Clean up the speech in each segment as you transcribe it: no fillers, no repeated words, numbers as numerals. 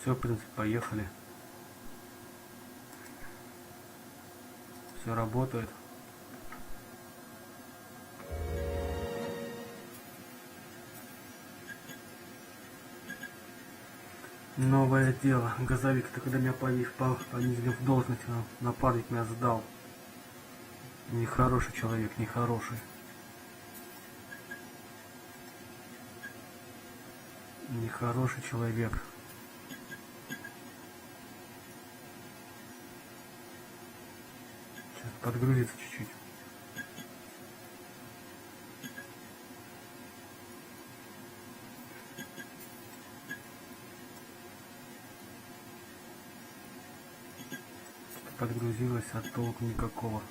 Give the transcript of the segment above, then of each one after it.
Все, в принципе, поехали. Все работает. Новое дело. Газовик, ты когда меня понизили в должность, напарник меня сдал. Нехороший человек, нехороший. Нехороший человек. Сейчас подгрузится чуть-чуть. Подгрузилась, а толку никакого.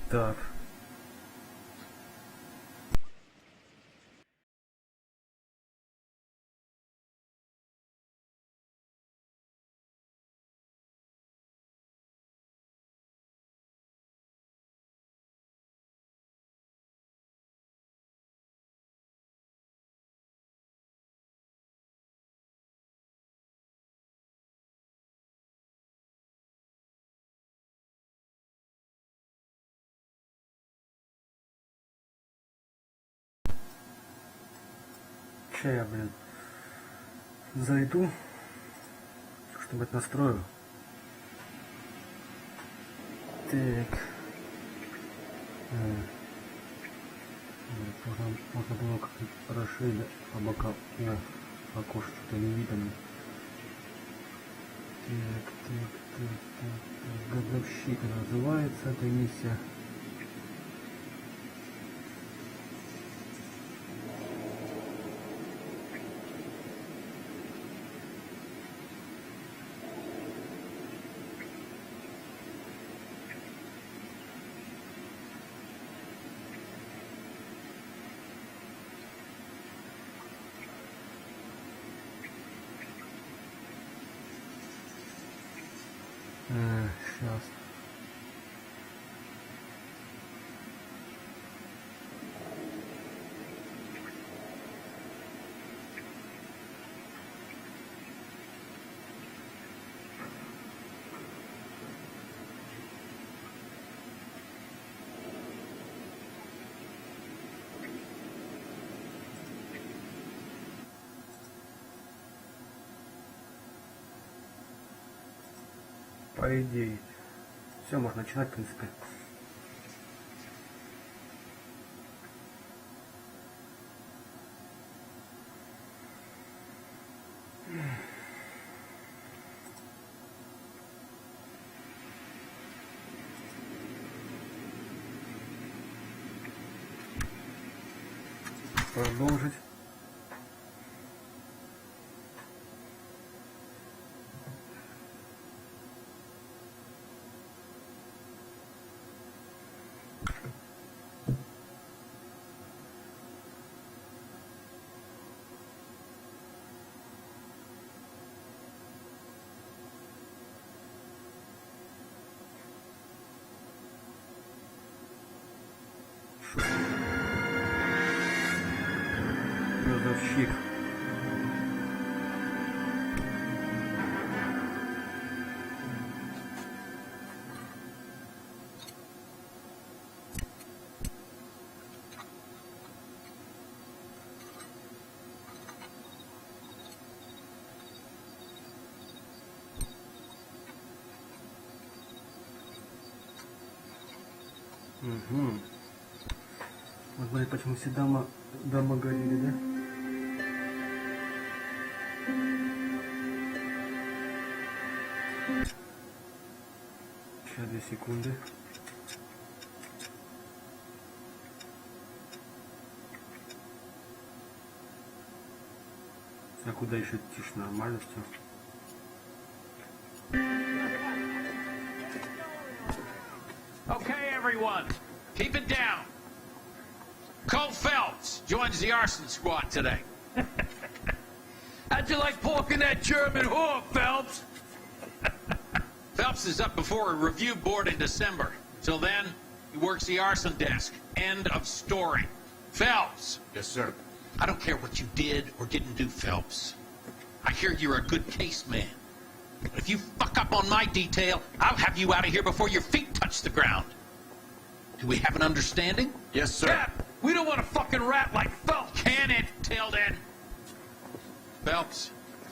Так. Сейчас я, зайду, что-нибудь настрою. Так. Можно было как-то расширить по бокам. Окошко что-то не видно. Так. Газовщик называется эта миссия. Сейчас. По идее. Все, можно начинать, в принципе. Продолжить. Газовщик. Угу. Вот смотри, почему все дома горели, да? Сейчас 2 секунды. А куда еще тише, нормально все. Okay, everyone, keep it down. Cole Phelps joins the arson squad today. How'd you like porking that German whore, Phelps? Phelps is up before a review board in December. Till then, he works the arson desk. End of story. Phelps! Yes, sir. I don't care what you did or didn't do, Phelps. I hear you're a good case man. But if you fuck up on my detail, I'll have you out of here before your feet touch the ground. Do we have an understanding? Yes, sir. Yeah, we don't want a fucking rat like Phelps. Can it, Tilden? Phelps,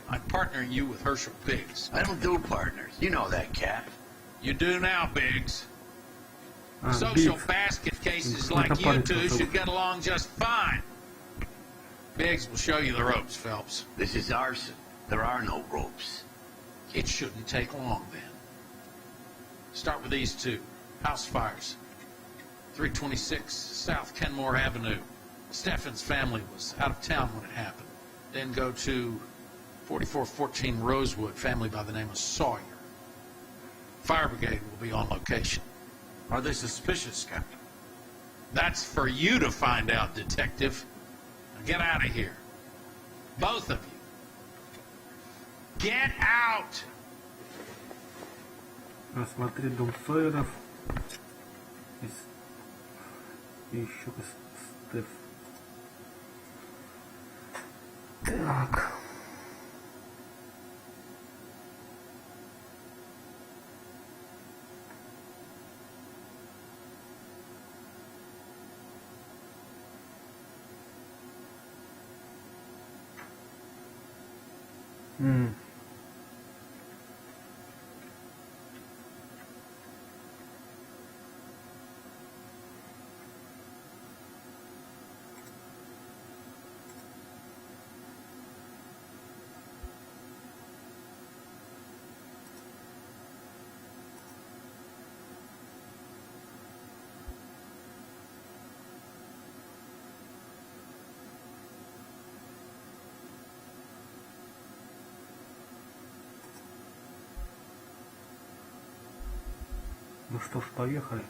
I'm partnering you with Herschel Biggs. I don't do partners. You know that, Cap. You do now, Biggs. А, Social Биг. basket cases Это like you парень two просто. should get along just fine. Biggs will show you the ropes, Phelps. This is arson. There are no ropes. It shouldn't take long, then. Start with these two. House fires. 326 South Kenmore Avenue. Steffen's family was out of town when it happened. Then go to 4414 Rosewood, family by the name of Sawyer. Fire brigade will be on location. Are they suspicious, Captain? That's for you to find out, detective. Now get out of here. Both of you. Get out! Осмотри дом Сойеров. И еще Стеф. Так. М. Ну что ж, поехали.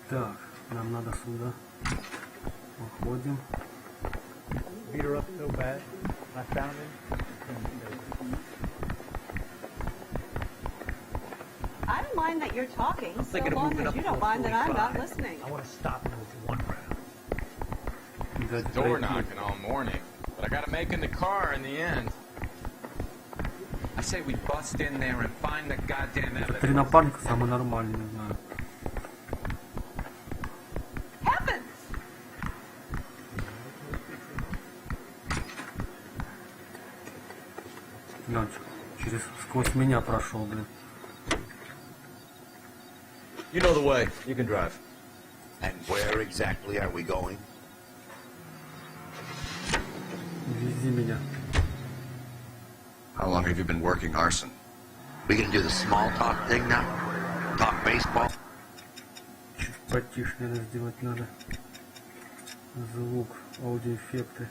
Так, нам надо сюда. Уходим. Beat her up so bad. I found him. I don't mind that you're talking, so thinking of long moving as up you to don't mind that I'm not 45. listening. I want to stop and move one round. Дать Door пройти. knocking all morning, but I gotta make in the car in the end. I say we bust in there and find the goddamn Три evidence. напарника самый нормальный, не знаю. Heavens! Глянь, сквозь меня прошел, блин. You know the way. You can drive. And where exactly are we going? Вези меня. How long have you been working arson? We gonna do the small talk thing now? Talk baseball? Чуть потише, наверное, сделать надо. Звук, аудиоэффекты.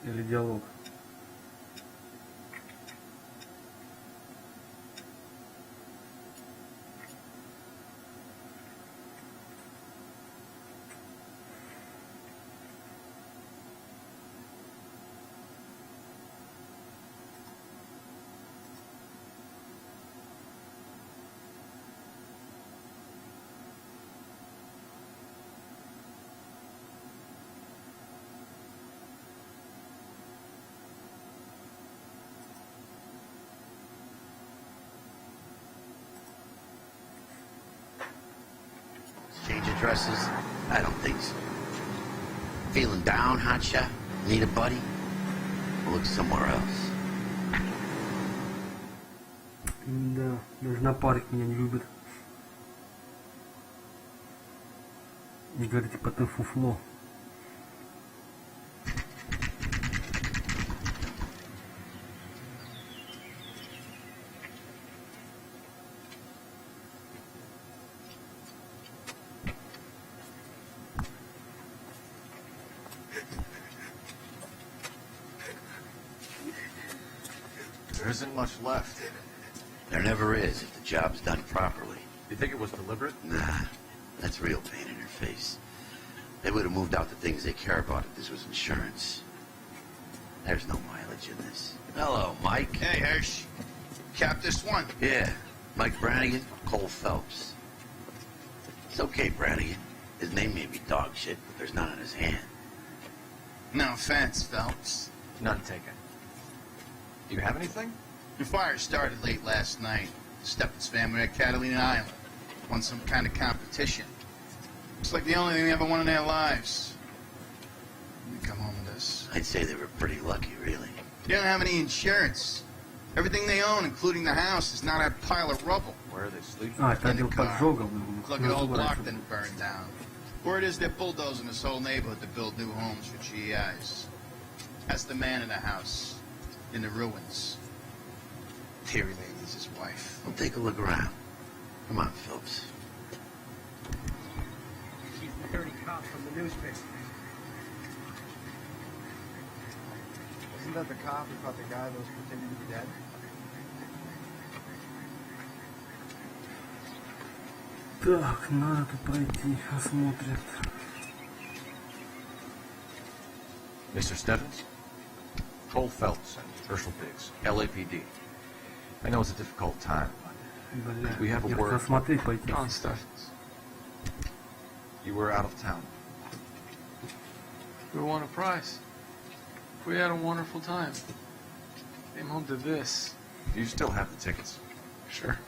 Или диалог. Change addresses? I don't think so. Feeling down, hotshot? Need a buddy? Look somewhere else. Да, даже напарник меня не любит. И говорит, типа, ты фуфло. There isn't much left. There never is if the job's done properly. You think it was deliberate? Nah, that's real pain in her face. They would have moved out the things they care about if this was insurance. There's no mileage in this. Hello, Mike. Hey, Hirsch. Cap this one. Yeah, Mike Brannigan, Cole Phelps. It's okay, Brannigan. His name may be dog shit, but there's none in his hand. No offense, Phelps. None taken. Do you have anything? The fire started late last night. Steffen's family at Catalina Island. Won some kind of competition. It's like the only thing they ever won in their lives. We come home with this. I'd say they were pretty lucky, really. They don't have any insurance. Everything they own, including the house, is now that pile of rubble. Where are they sleeping? А, это In the отдел car. поджогов. Look at the whole block didn't burn down. Word is they're bulldozing this whole neighborhood to build new homes for GIs. That's the man in the house, in the ruins. Terry Lady's his wife. Well, take a look around. Come on, Phelps. He's the dirty cop from the newspaper. Isn't that the cop who caught the guy that was pretending to be dead? Так, надо тут пройти, осмотрят. Mr. Stebbins? Cole Phelps and Herschel Biggs, LAPD. I know it's a difficult time, Бля, We have a я word. хотел смотреть пойти. John Steffens. you were out of town. We won a prize. We had a wonderful time. Came home to this. Do you still have the tickets? Sure.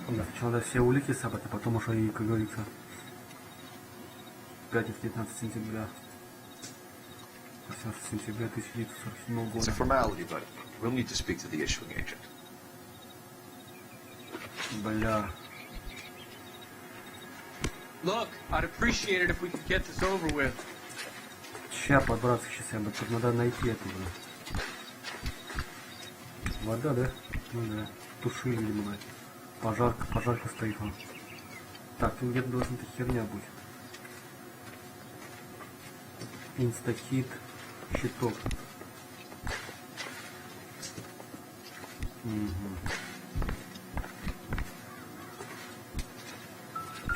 Да, сначала надо все улики собрать, а потом уже и, как говорится, пятница, 19 сентября. 18 сентября 1947 It's года. a formality, but we'll need to speak to the issuing agent. Бля. Look, I'd appreciate it if we could get this over with. Ща, подбраться, сейчас я бы тут надо найти это, бля. Вода, да? Ну да. Тушили, видимо, блядь. Пожарка стоит вон. Так, тут где-то должна эта херня быть. Инстакит, щиток.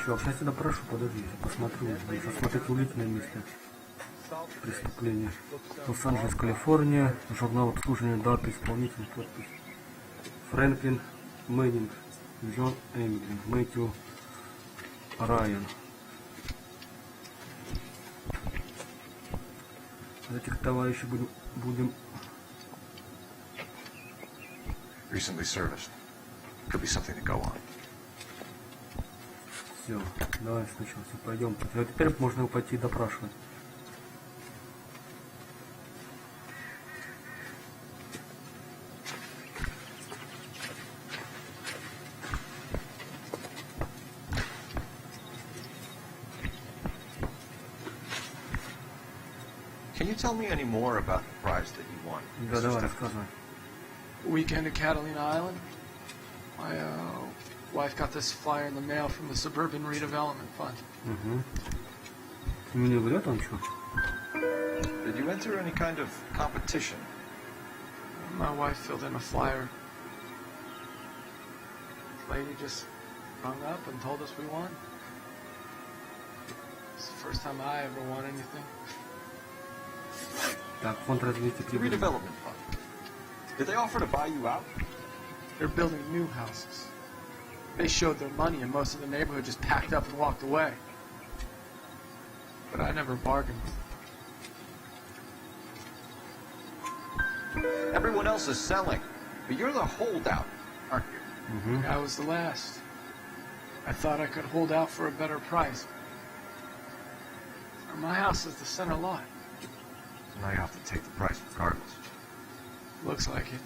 Чувак, сейчас сюда прошу, подожди, я посмотрю. Нужно смотреть улики на месте преступления. Лос-Анджелес, Калифорния, журнал обслуживания, дата, исполнитель, подпись. Фрэнклин Мэннинг, Джон Эмиглин, Мэтью Райан. Этих товарищей будем... Recently serviced. Could be something to go on. Все, давай сначала все пойдем. А теперь можно его пойти допрашивать. Can you tell me any more about the prize that you won? Да, Mr. давай, Stebbins? рассказывай. Weekend at Catalina Island. My wife got this flyer in the mail from the Suburban Redevelopment Fund. Угу. Мне не врет он что? Did you enter any kind of competition? My wife filled in a flyer. This lady just hung up and told us we won. It's the first time I ever won anything. Так, фонд развития The прибыли. redevelopment fund. Did they offer to buy you out? They're building new houses. They showed their money and most of the neighborhood just packed up and walked away. But I never bargained. Everyone else is selling, but you're the holdout, aren't you? I was the last. I thought I could hold out for a better price. My house is the center lot. So now you have to take the price regardless. Looks like it.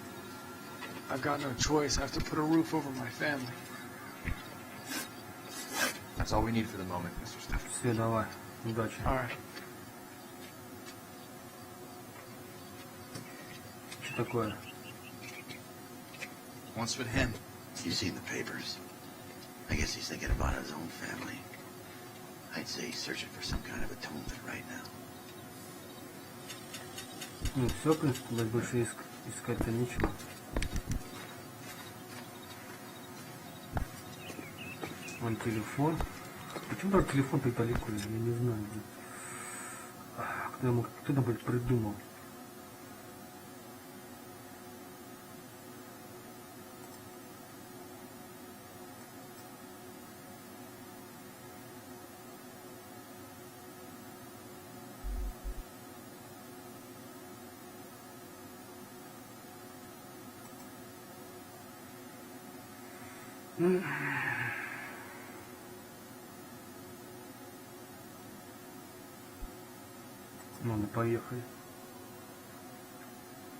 I've got no choice. I have to put a roof over my family. That's all we need for the moment, Mr. Stephens. Все, давай. Удачи. All right. Что такое? Once with him. You seen the papers? I guess he's thinking about his own family. I'd say he's searching for some kind of atonement right now. Ну все, в принципе, больше искать-то нечего. Вон телефон. Почему даже телефон так далеко? Я не знаю. Кто-то, блядь, придумал. Ладно, поехали.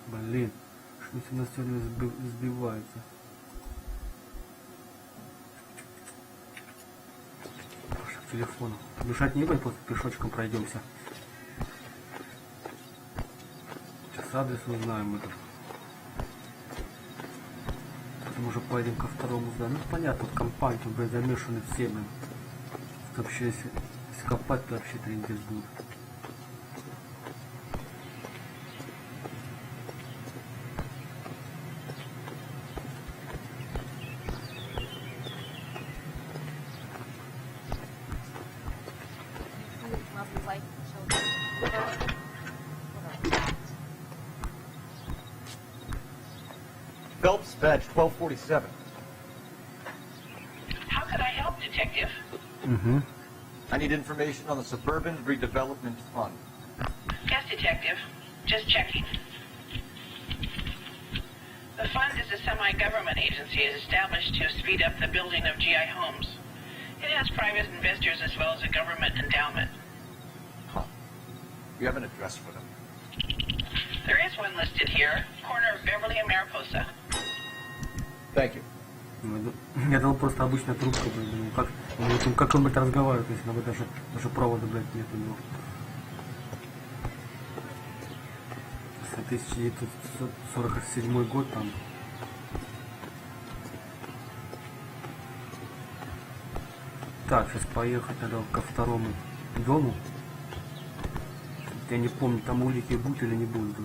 Блин, что-то у нас сегодня сбивается. К телефону. Мешать не будем, просто пешочком пройдемся. Сейчас адрес не знаем мы тут. Потом уже поедем ко второму зданию. Ну понятно, тут компания, тут, блядь, замешаны все, блин. Вообще, если копать, то вообще трендец будет. Phelps, badge 1247. How could I help, Detective? I need information on the Suburban Redevelopment Fund. Yes, Detective. Just checking. The fund is a semi-government agency established to speed up the building of GI homes. It has private investors as well as a government endowment. Huh. You have an address for them? There is one listed here, corner of Beverly and Mariposa. Thank you. Я думал, просто обычная трубка, блин, как он, блядь, разговаривает, если бы даже провода, блядь, нет у него. 1947 год там. Так, сейчас поехать надо ко второму дому. Я не помню, там улики будут или не будут.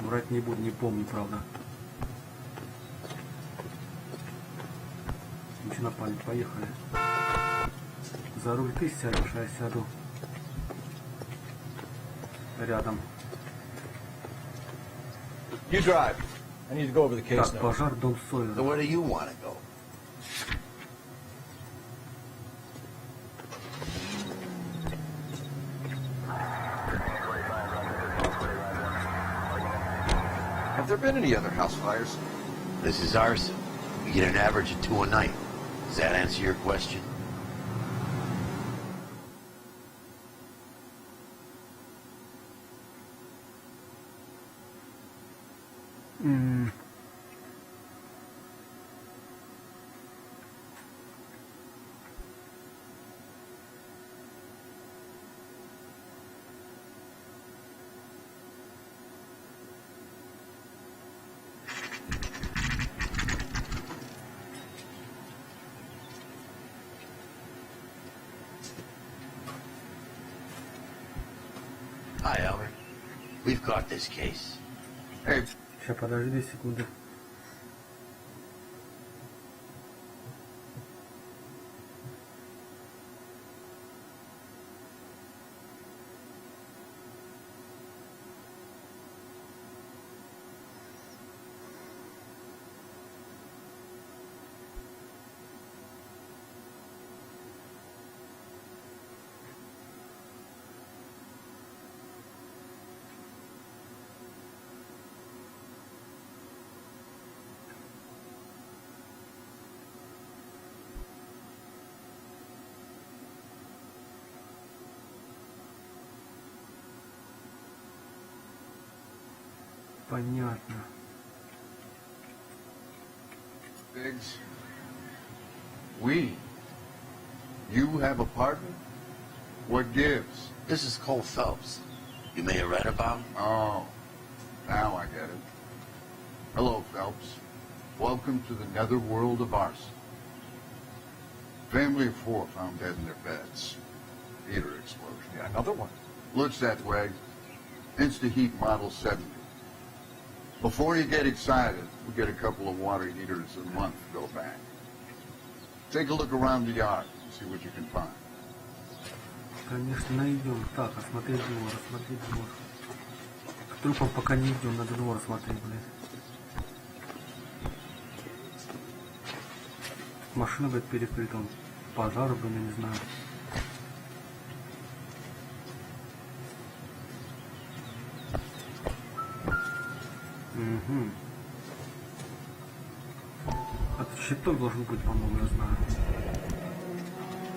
Врать не буду, не помню, правда. Ничего на память, поехали. За руль ты сядешь, а я сяду рядом. You drive. I need to go over the case Так, now. пожар, дом Сойера. So where do you want to go? Have there been any other house fires? This is arson. We get an average of 2 a night. Does that answer your question? Hi, Albert. We've caught this case. Hey, Сейчас, подожди 2 секунды. Понятно. Biggs. We? You have a partner? What gives? This is Cole Phelps. You may have read about him. Oh, now I get it. Hello, Phelps. Welcome to the netherworld of arson. Family of 4 found dead in their beds. heater explosion. Yeah, another one. Looks that way. Insta-heat Model 70. Before you get excited, we get a couple of water heaters a month to go back. Take a look around the yard and see what you can find. Конечно, найдем. Так, осмотреть двор, осмотреть двор. К трупам пока не идем, надо двор смотреть, блядь. Машина, блядь, перекрыта, он пожар, блин, я не знаю. Угу. А тут щиток должен быть, по-моему, я знаю.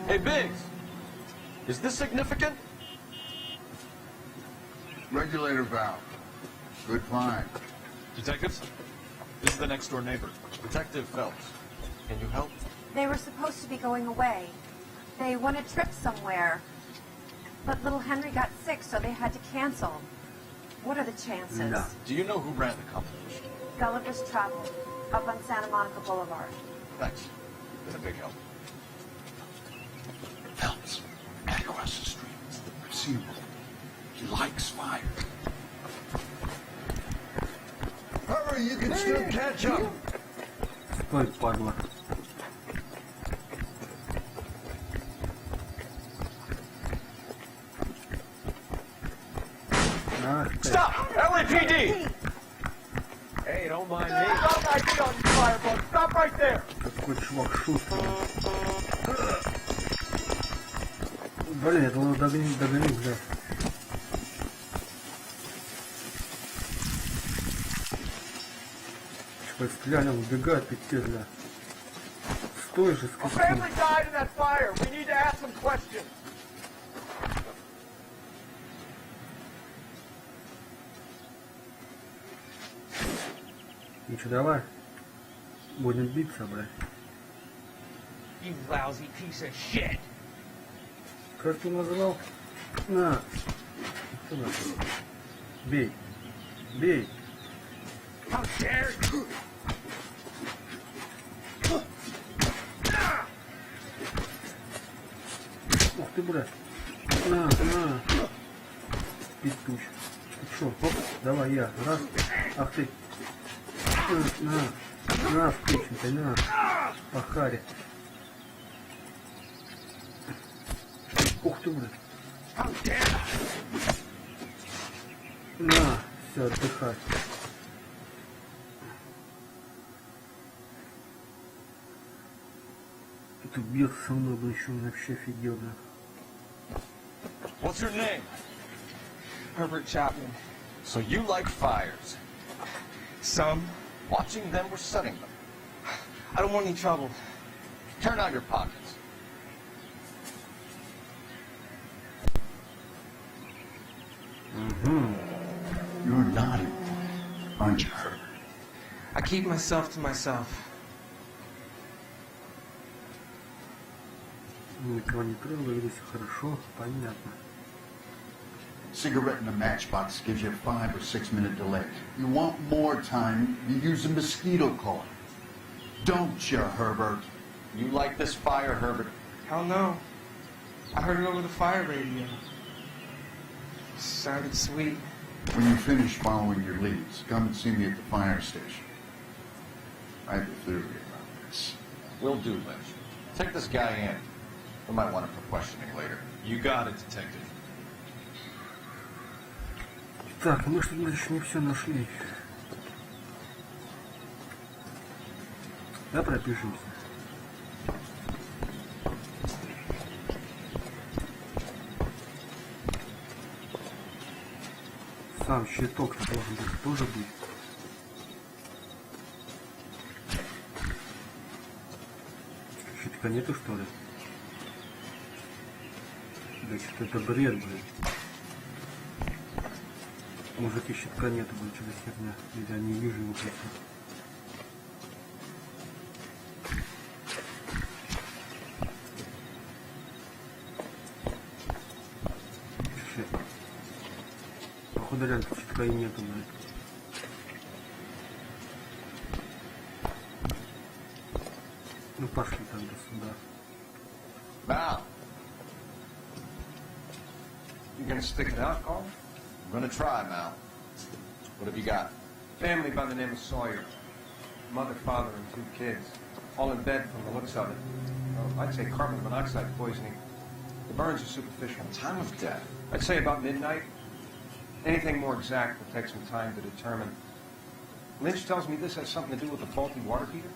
Hey, Biggs! Is this significant? Regulator valve. Good find. Detectives? This is the next door neighbor, Detective Phelps. Can you help? They were supposed to be going away. They won a trip somewhere. But little Henry got sick, so they had to cancel. What are the chances? No. Do you know who ran the company? Gulliver's Travel, up on Santa Monica Boulevard. Thanks. Been a big help. Phelps, back across the street. I've seen him. He likes fire. Hurry, you can still catch up. Стой, падла. Stop! LAPD! Hey, don't mind me. Stop my feet on you, firebug. Stop right there. Такой чувак шустрый. Блин, я думал, догоню, бля. Чувак, стреляли, он убегает, пиздец, бля. Стой же, A скотина. family died in that fire. We need to ask some questions. Ну что, давай. Будем биться, бля. You lousy piece of shit. Как ты назвал? На. Сюда. Бей. Бей. How dare you? Ух ты, бля. На. Петуч. Ты шо, оп, давай я. Раз. Ах ты. На, вкусный, на. Пахаре. Ух ты, бля. На, все, отдыхай. Тут бьется со мной, бы еще вообще офигел, бля. What's your name? Herbert Chapman. So you like fires. Some. Watching them or setting them. I don't want any trouble. Turn out your pockets. You're naughty, aren't you, Herbert? I keep myself to myself. Никого не трогал, говорит, все хорошо, понятно. Cigarette in a matchbox gives you a 5 or 6 minute delay. You want more time, you use a mosquito coil. Don't you, Herbert? You like this fire, Herbert? Hell no. I heard it over the fire radio. Sounded sweet. When you finish following your leads, come and see me at the fire station. I have a theory about this. Will do, Lynch. Take this guy in. We might want him for questioning later. You got it, detective. Так, мы что-то еще не все нашли. Да, пропишемся. Сам щиток должен быть, тоже быть. Щитка нету, что ли? Да что-то это бред, блин. Мужики, щитка нету, блин, что за херня. Или я не вижу его просто. Щит. Походу реально щитка и нету, блин. Ну пошли тогда сюда. Now, You gonna stick it out, Carl? I'm gonna try, Mal. What have you got? Family by the name of Sawyer. Mother, father, and 2 kids. All in bed from the looks of it. Well, I'd say carbon monoxide poisoning. The burns are superficial. Time of death. I'd say about midnight. Anything more exact will take some time to determine. Lynch tells me this has something to do with the faulty water heater.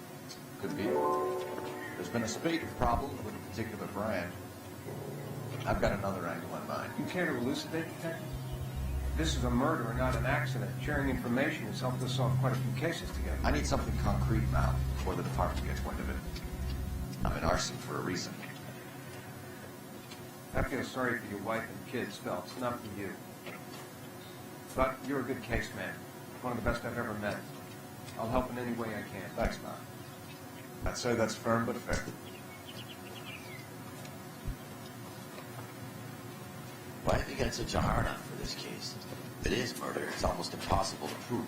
Could be. There's been a spate of problems with a particular brand. I've got another angle in mind. You care to elucidate, Detective? This is a murder and not an accident. Sharing information has helped us solve quite a few cases together. I need something concrete now before the department gets wind of it. I'm in arson for a reason. I feel sorry for your wife and kids, Phelps, not for you. But you're a good case man. One of the best I've ever met. I'll help in any way I can. Thanks, Mal. I'd say that's firm but fair. Why have you got such a hard-on for this case? If it is murder, it's almost impossible to prove.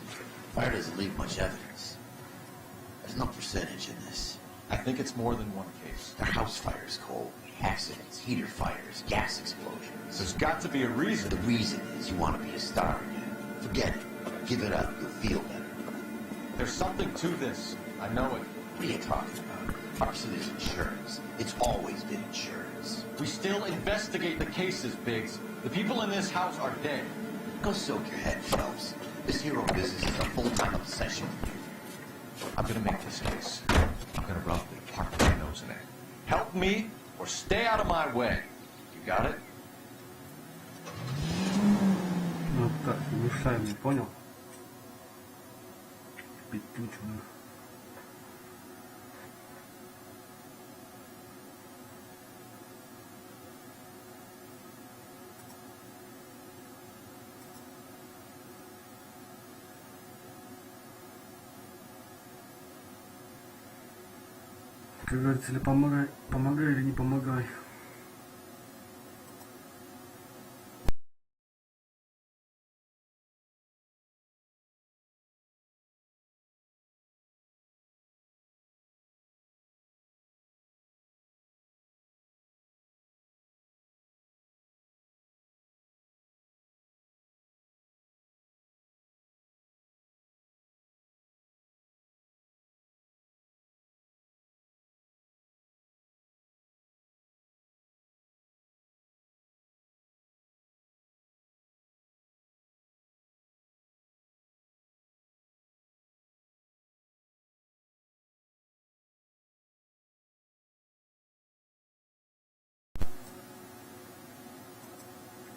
Fire doesn't leave much evidence. There's no percentage in this. I think it's more than one case. There are house fires, Cole. Accidents, heater fires, gas explosions. There's got to be a reason. The reason is you want to be a star again. Forget it. Give it up. You'll feel better. There's something to this. I know it. What are you talking about? Arson is insurance. It's always been insurance. We still investigate the cases, Biggs. The people in this house are dead. Go soak your head, Phelps. This hero business is a full-time obsession. I'm gonna make this case. I'm gonna rub the department nose in it. Help me or stay out of my way. You got it? Ну так, не мешай мне, понял? Петючую. Как говорится, или помогай или не помогай.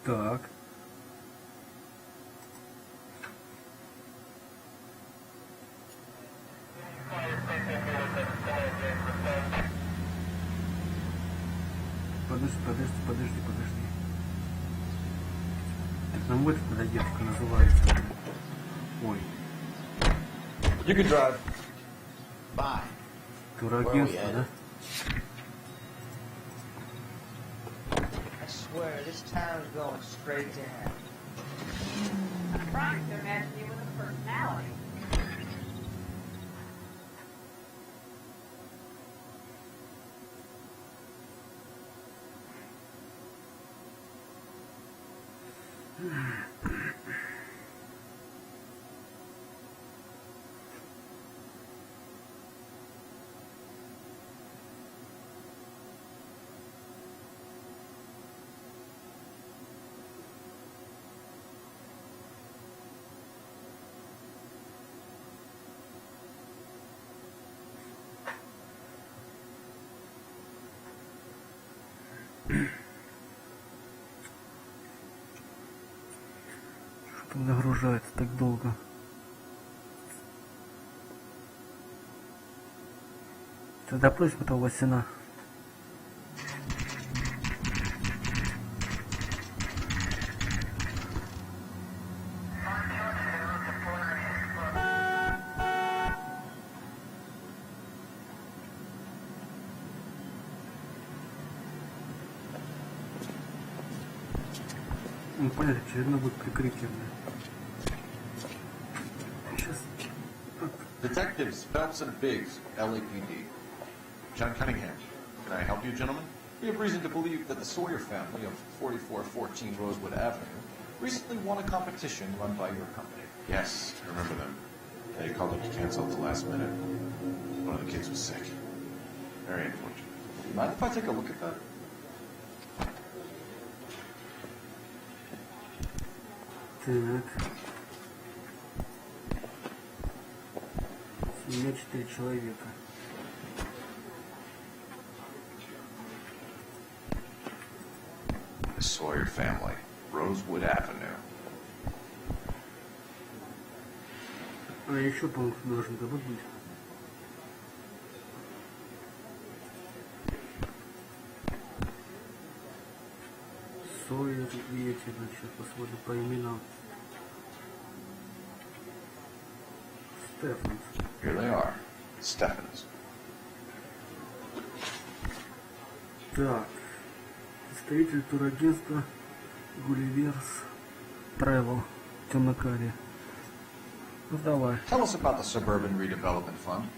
Так. Подожди. Так нам вот эта девка называется. Ой. You can drive. Bye. Турагентство, да? I swear, this town's going straight to hell. I'm trying to imagine you with a personality. Что загружается так долго? Тогда просьба этого Васина. Ну, понятно, очередной будет прикрытие. Сейчас. Detectives Phelps and Biggs, LAPD. John Cunningham. Can I help you, gentlemen? We have reason to believe that the Sawyer family of 4414 Rosewood Avenue recently won a competition run by your company. Yes, I remember them. They called up to cancel at the last minute. One of the kids was sick. Very unfortunate. Mind if I take a look at that? Так. Семья 4 человека. The Sawyer family, Rosewood Avenue. А еще пункт должен забыть быть. Сойер и эти, значит, посмотрим по именам. Стефанс. Here they are. Stephens. Так. Представитель турагентства Гулливерс Travel. Темнокария. Ну давай. Tell us about the Suburban Redevelopment Fund.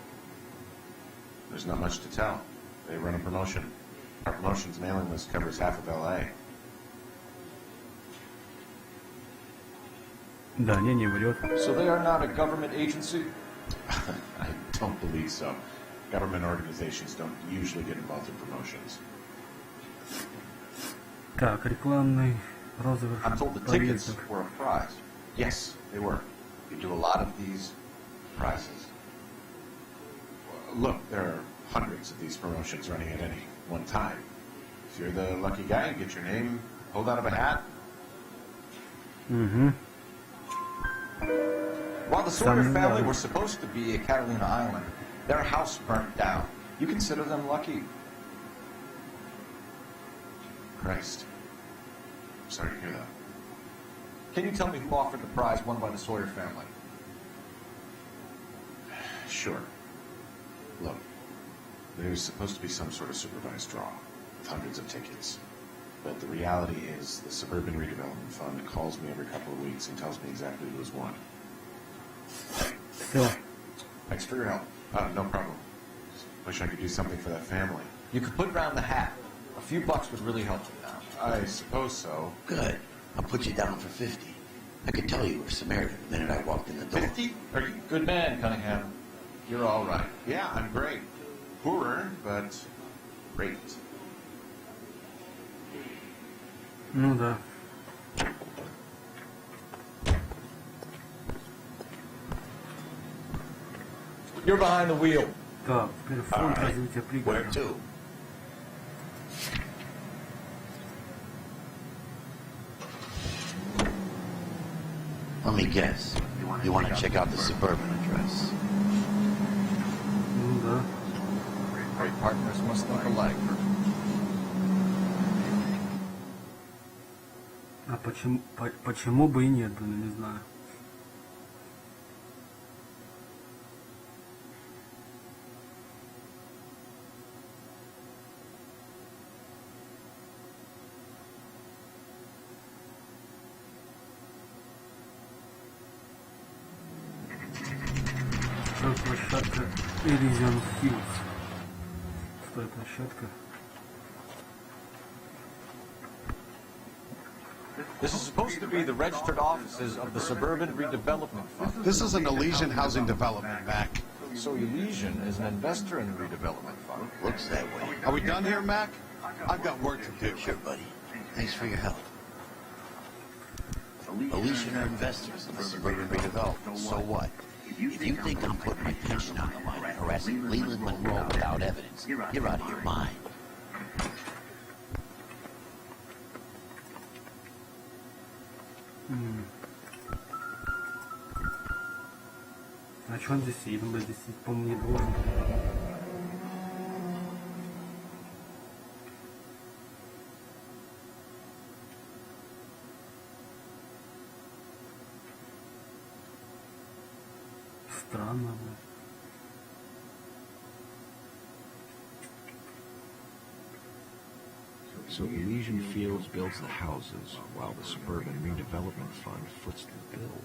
There's not much to tell. They run a promotion. Our promotion's mailing list covers half of L.A. Да, не врет. So they are not a government agency? I don't believe so. Government organizations don't usually get involved in promotions. Так, рекламный розыгрыш. I'm told the tickets were a prize. Yes, they were. We do a lot of these prizes. Look, there are hundreds of these promotions running at any one time. If you're the lucky guy, you get your name pulled out of a hat. Угу. While the Sawyer family were supposed to be at Catalina Island, their house burnt down. You consider them lucky? Christ. I'm sorry to hear that. Can you tell me who offered the prize won by the Sawyer family? Sure. Look, there's supposed to be some sort of supervised draw with hundreds of tickets. But the reality is the Suburban Redevelopment Fund calls me every couple of weeks and tells me exactly who has won. Все. Thanks for your help. No problem. Just wish I could do something for that family. You could put round the hat. A few bucks would really help you now. I suppose so. Good. I'll put you down for 50. I could tell you were Samaritan the minute I walked in the door. 50? Are you... Good man, Cunningham. You're all right. Yeah, I'm great. Poorer, but great. Ну да. You're behind the wheel. Так, теперь фонд развития Where пригорода. to? Let me guess. You want to check out the Suburban address? Ну да. Great partners must think alike. А почему бы и нет, блин, не знаю. Площадка Elysian Hills. Стой, площадка. This is supposed to be the registered offices of the Suburban Redevelopment Fund. This is an Elysian housing development, Mac. So Elysian is an investor in the redevelopment fund. Looks that way. Are we done here, Mac? I've got work to do. Sure, buddy. Thanks for your help. Elysian are investors in the Suburban Redevelopment. So what? If you think I'm putting my pension on the line and harassing Leland Monroe without evidence, you're out of your mind. А что он здесь сидит? Он здесь сидеть, по-моему, не должен. Странно, блин. So Elysian Fields builds the houses, while the Suburban Redevelopment Fund foots the bill.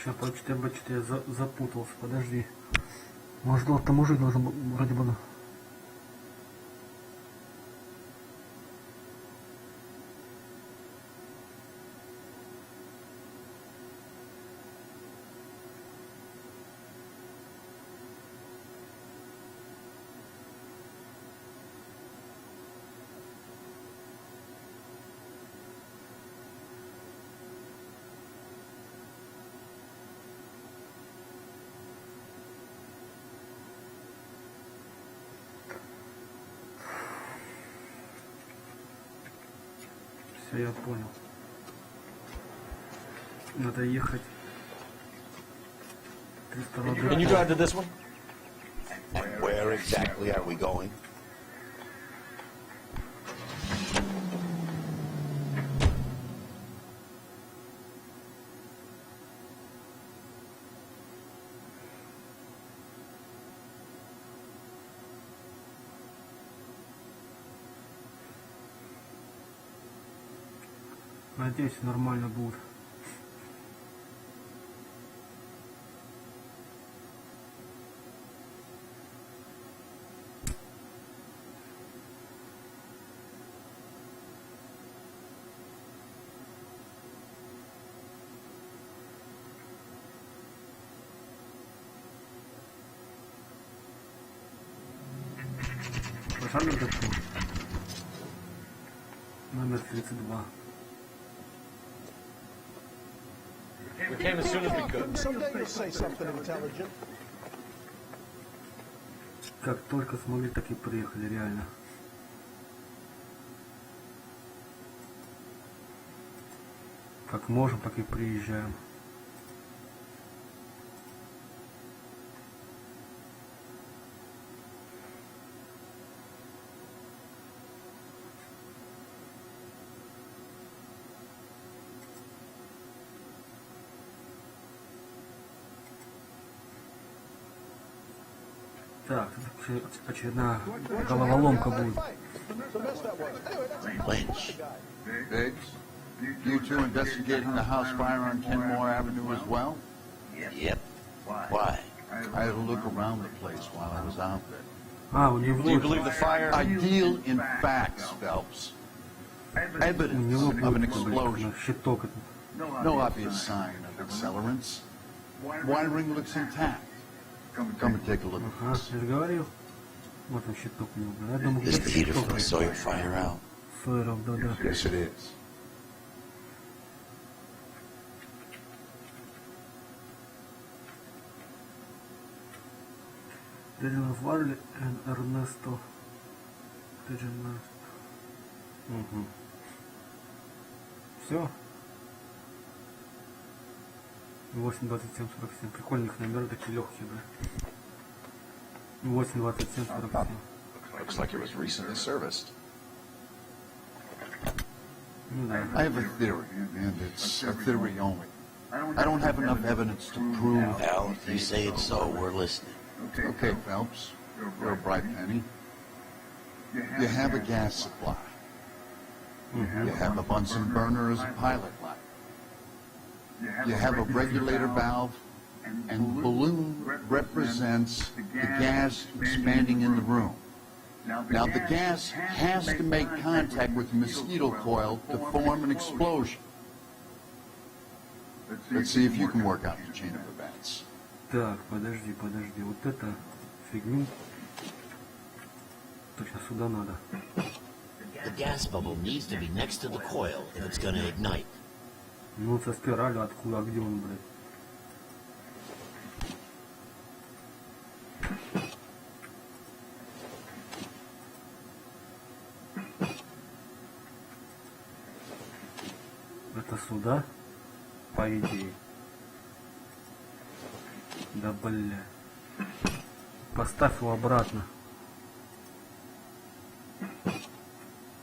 Сейчас, почти я запутался, подожди. Может, там мужик должен был, вроде бы... Все, я понял. Надо ехать. 300 надо. Can you drive to this one? Where exactly are we going? Надеюсь, нормально будет. Пожалуй, готов. Номер 32. We came as soon as we could. Someday you'll say something intelligent. Как только смогли, так и приехали, реально. Как можем, так и приезжаем. Так, очередная головоломка будет. Lynch. Biggs, you two investigating the house fire on Kenmore Avenue as well? Yep. Why? I had a look around the place while I was out there. У него... Do you believe the fire? I deal in facts, Phelps. Evidence of an explosion. Щиток. No obvious sign of accelerants. Wiring looks intact. Come and take a look at this. Я же говорил. Вот он щиток у него. Я думаю, Is the heater щиток. from the Sawyer fire out? Сойеров, да. Yes, it is. Дэрил Варли и Эрнесто. Угу. Все. 8.27.47. Прикольные их номера, такие легкие, да. 8.27.47. Looks like it was recently serviced. I have a theory, and it's a theory only. I don't have enough evidence to prove... Al, if you say it's so, we're listening. Okay, Phelps. You're a bright penny. You have a gas supply. You have a Bunsen burner as a pilot light. You have a regulator valve, and balloon represents the gas expanding in the room. Now, the gas has to make contact with the mosquito coil to form an explosion. Let's see if you can work out the chain of events. Так, подожди. Вот это фигню. Точно сюда надо. The gas bubble needs to be next to the coil if it's gonna ignite. Ну, со спиралью откуда, где он, блядь? Это сюда? По идее. Да, бля. Поставь его обратно.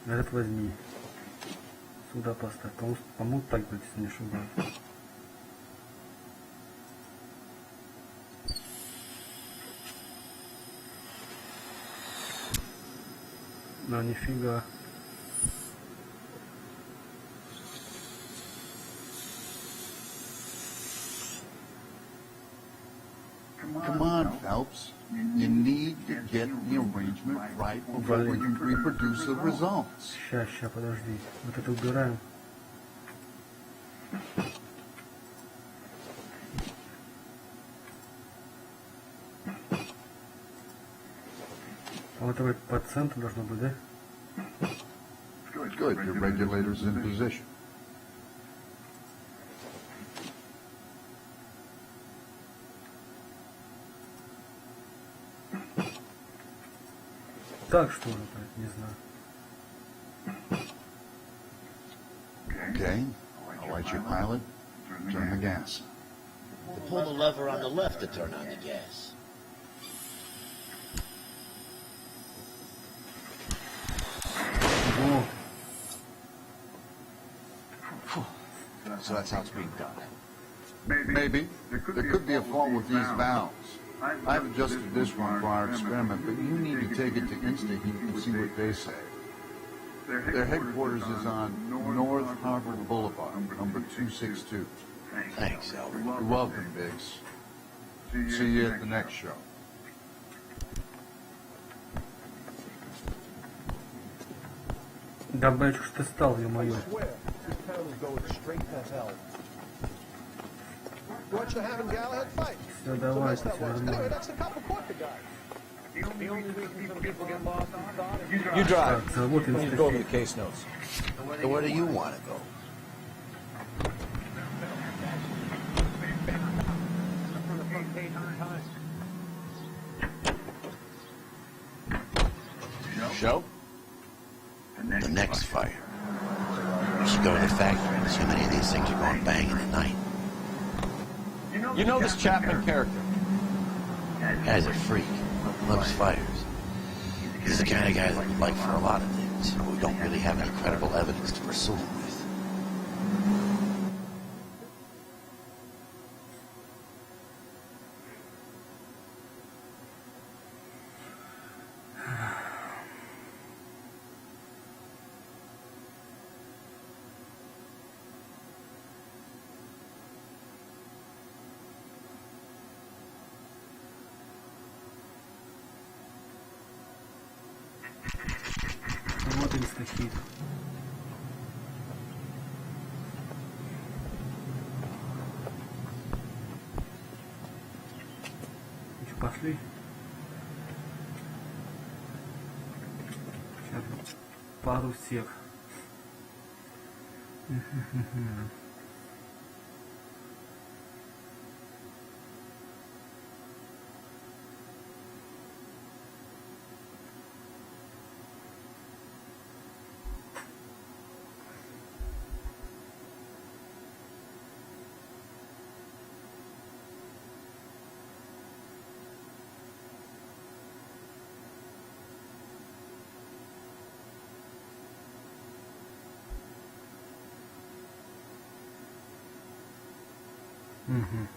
Этот возьми. Сюда поставь. По-моему, так, блядь, если не ошибаюсь. Да, нифига. helps. You need to get the arrangement right before you reproduce the results. Ща, подожди. Вот это убираем. Вот это по центру должно быть, да? Good, your regulator's in position. Так что ли, не знаю. Okay, I'll light your pilot, turn the gas. Pull the lever on the left to turn on the gas. О, So that's how it's being done. Maybe. There could be a fault with these valves. I've adjusted this one for our experiment, but you need to take it to InstaHeat and see what they say. Their headquarters is on North Harvard Boulevard, number 262. Thanks, Albert. You're welcome, Biggs. See you at the next show. да, батюшка, что ты стал, ё-моё. Все, давайте, все нормально. You drive. Так, вот You go over the институт. case notes. So where do you want to go? Show? The next fire. We should go to the factory. Too many of these things are going bang in the night. You know this Chapman character? Guy's a freak. Loves fires. He's the kind of guy that we like for a lot of things, but we don't really have any credible evidence to pursue him with. Вот институт. Еще пошли. Сейчас пару всех. Угу.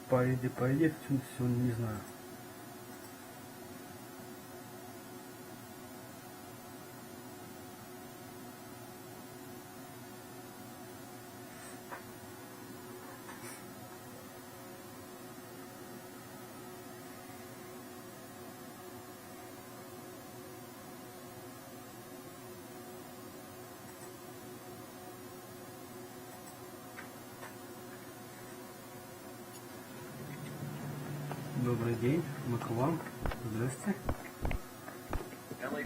По идее, все, не знаю. Добрый день, мы к вам. Здрасте.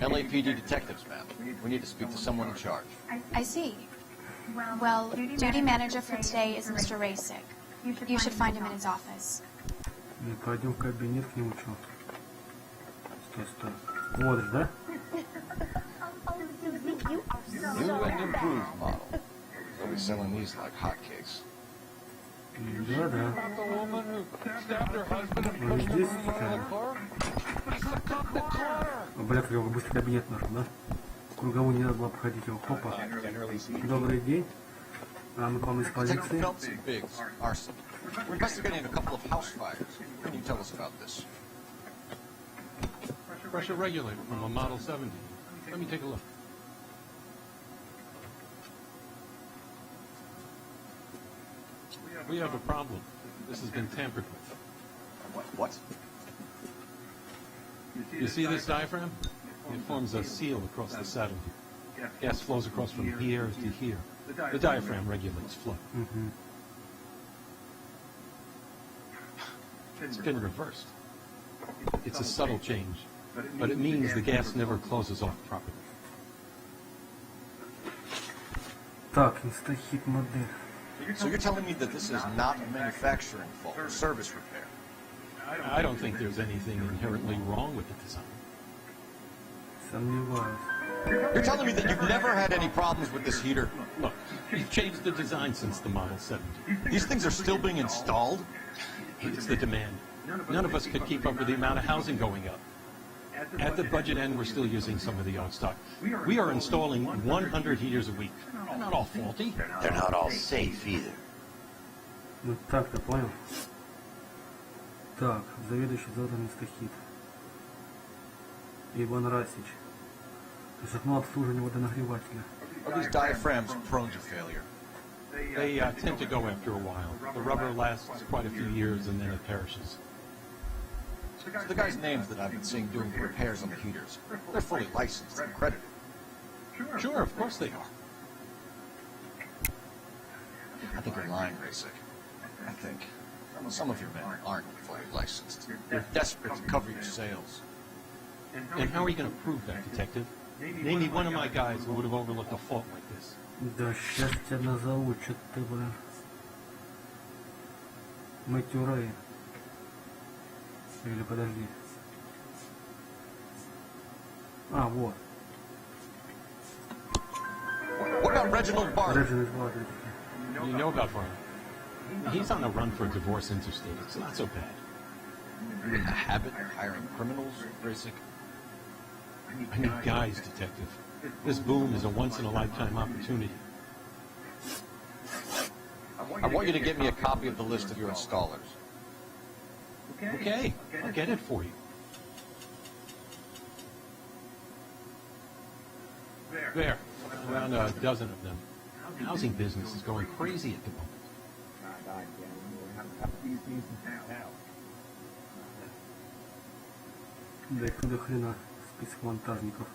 LAPD detectives, ma'am. We need to speak to someone in charge. I see. Well, duty manager for today is Mr. Rasick. You should find him in his office. Пойдем в кабинет к нему, что? Стой. Смотришь, да? New and improved model. They'll be selling these like hotcakes. Да. Ну, здесь, бля, как его быстро кабинет нужен, да? Круговую не надо было обходить его. Хопа. Добрый день. Мы к вам из полиции. Biggs, arson. We're investigating a couple of house fires. What can you tell us about this? Pressure regulator from a Model 70. Let me take a look. We have a problem. This has been tampered with. What? You see this diaphragm? It forms a seal across the saddle. Gas flows across from here to here. The diaphragm regulates flow. Mm-hmm. It's been reversed. It's a subtle change, but it means the gas never closes off properly. Так, инстахит модель. So you're telling me that this is not a manufacturing fault, or service repair? I don't think there's anything inherently wrong with the design. Сомневаюсь. You're telling me that you've never had any problems with this heater? Look, we've changed the design since the Model 70. These things are still being installed? It's the demand. None of us could keep up with the amount of housing going up. At the budget end, we're still using some of the old stock. We are installing 100 heaters a week. They're not all faulty. They're not all safe either. Ну так-то, понял? Так, заведующий заводом инстахит. Иван Расич. То есть окно обслуживания водонагревателя. Are these diaphragms prone to failure? They tend to go after a while. The rubber lasts quite a few years and then it perishes. So the guys' names that I've been seeing doing the repairs on the heaters, they're fully licensed and accredited. Sure, of course they are. I think you're lying, Rasic. I think some of your men aren't fully licensed. They're desperate to cover your sales. And how are you going to prove that, Detective? Name me one of my guys who would have overlooked a fault like this. Да сейчас тебя назову, что ты, блин. Матюрей. Или подожди. А, вот. What about Reginald Bartley? Reginald Bartley. You know about Bartley. He's on a run for a divorce interstate. It's not so bad. You're in the habit of hiring criminals, Rasic? I need guys, Detective. This boom is a once-in-a-lifetime opportunity. I want you to get me a copy of the list of your installers. Okay, I'll get it for you. There, around a dozen of them. The housing business is going crazy at the moment. Да их до хрена список монтажников.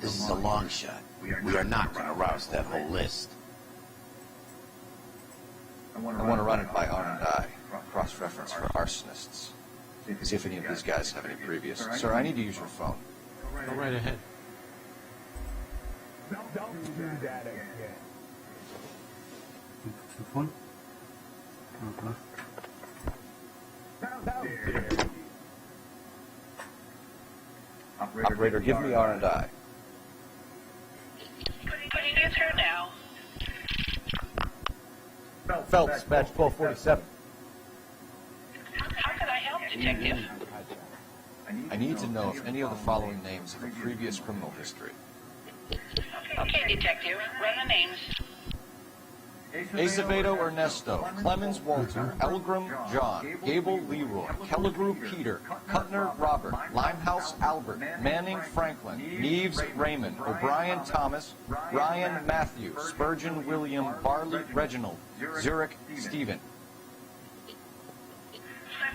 This is a long shot. We are not going to rouse that whole list. I want to run it by R&I, cross-reference for arsonists. See if any of these guys have any previous. Sir, I need to use your phone. Go right ahead. Don't do that again. Телефон. Ага. Operator, give me R&I. Putting you through now. Phelps, batch 1247. How can I help, Detective? I need to know if any of the following names have a previous criminal history. Okay, Detective. Run the names. Acevedo Ernesto, Clemens Walter, Elgram John, Gable Leroy, Kelligrew Peter, Cutner Robert, Limehouse Albert, Manning Franklin, Neves Raymond, O'Brien Thomas, Ryan Matthew, Spurgeon William, Barley Reginald, Zurich Stephen.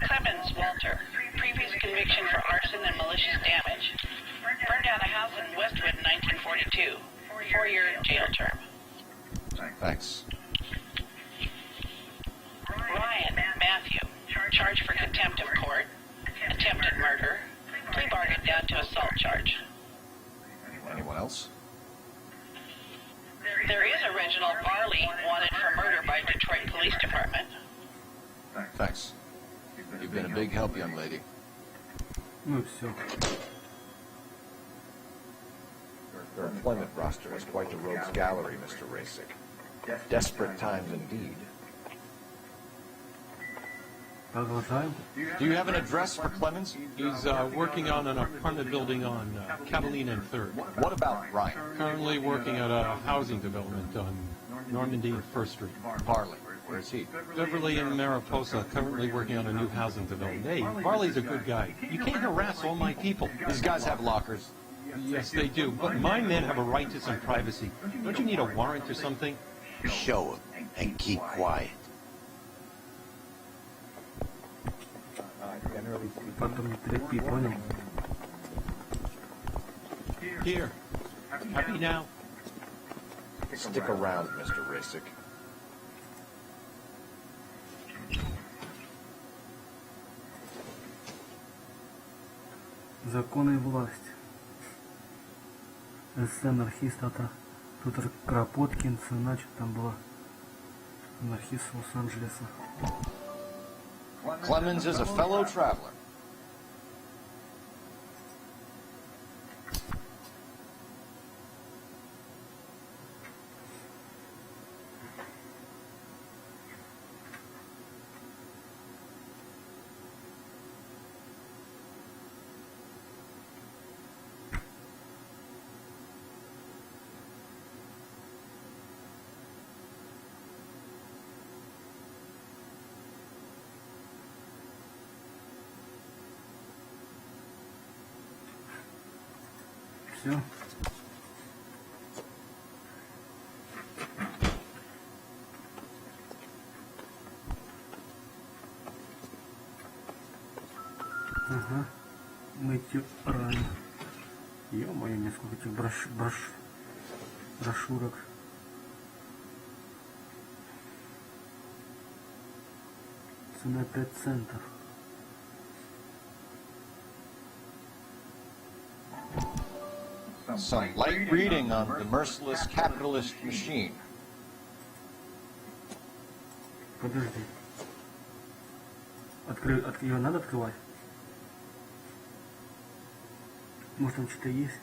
Clemens Walter. Previous conviction for arson and malicious damage. Burned down a house in Westwood in 1942. 4-year jail term. Thanks. Ryan Matthew. Charged for contempt of court. Attempted murder. Plea bargained down to assault charge. Anyone else? There is a Reginald Barley wanted for murder by Detroit Police Department. Thanks. You've been a big help, young lady. Ну все. Your employment roster is quite the rogues gallery, Mr. Rasic. Desperate times indeed. Продолжаем. Do you have an address for Clemens? He's working on an apartment building on Catalina and 3rd. What about Ryan? Currently working at a housing development on Normandy and 1st Street. Barley. Where is he? Beverly and Mariposa, currently working on a new housing development. Hey, Barley's a good guy. You can't harass all my people. These guys have lockers. Yes, they do. But my men have a right to some privacy. Don't you need a warrant or something? Show him and keep quiet. Потом не торопи, понял? Here. Happy now? Stick around, Mr. Rasick. Законы и власть. Анархист, тут Кропоткин, значит, там была анархист Лос-Анджелеса. Clemens is a fellow traveler. Все. Ага. Мытье ран. Ё-моё, несколько этих брошюрок. Цена 5 центов. Some light reading on the merciless capitalist machine. Подожди. Ее надо открывать? Может там что-то есть?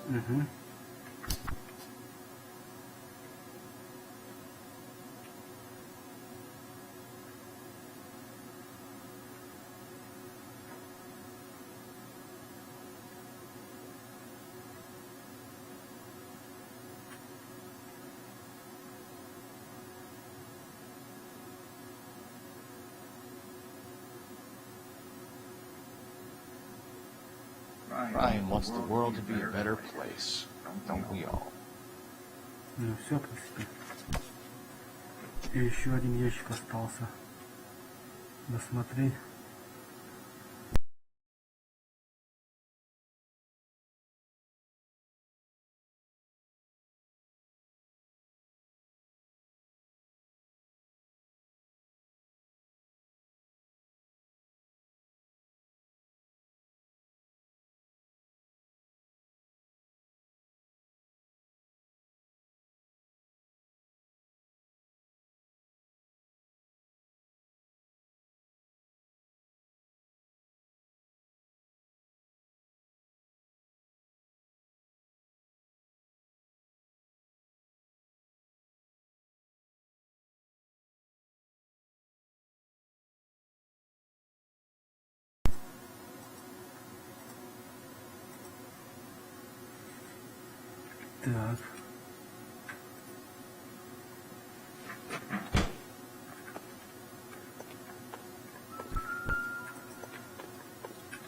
Угу. Ryan wants the world to be a better place, don't we all? Ну все, в принципе. И еще один ящик остался. Досмотреть. Так.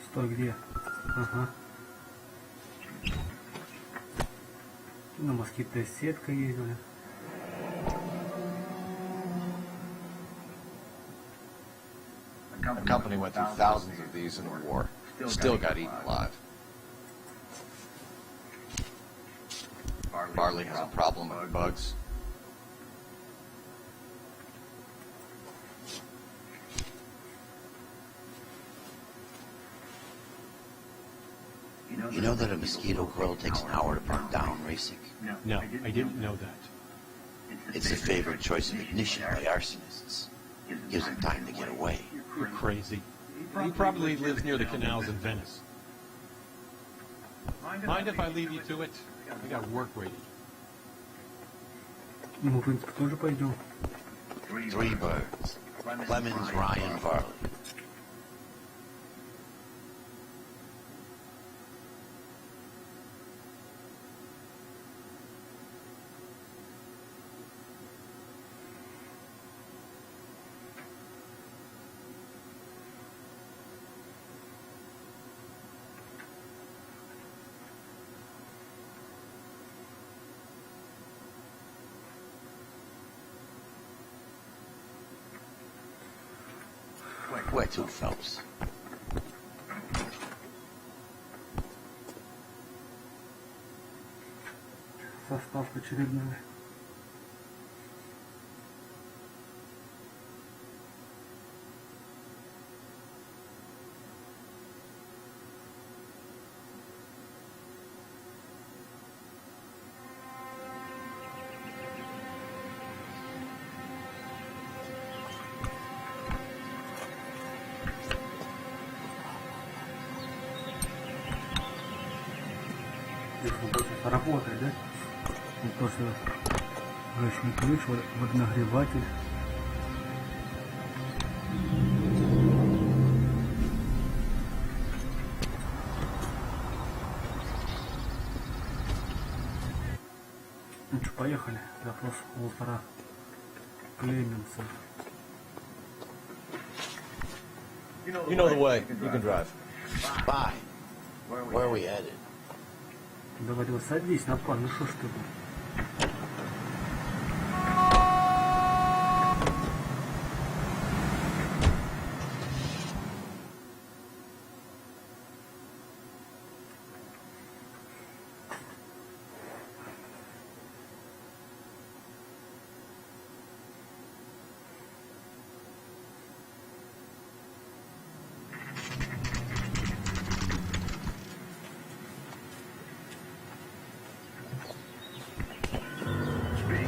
Стой, где? Ага. Ну, москитная сетка ездили. The company went through thousands of these in the war. Still got eaten alive. Barley has a problem with bugs. You know that a mosquito coil takes an hour to burn down, Rasick? No, I didn't know that. It's the favorite choice of ignition by arsonists. Gives them time to get away. You're crazy. He probably lives near the canals in Venice. Mind if I leave you to it? I got work waiting. Ну, в принципе, тоже пойдем. 3 birds. Clemens, Ryan, Varley. too, Phelps. Состав очередной. Работает, да? И после гаечный ключ, водонагреватель. Ну что, поехали. Допрос Уолтера Клеменса. You know the way. You can drive. Fine. Where are we headed? Давай, давай, садись на пан, ну что ж ты тут?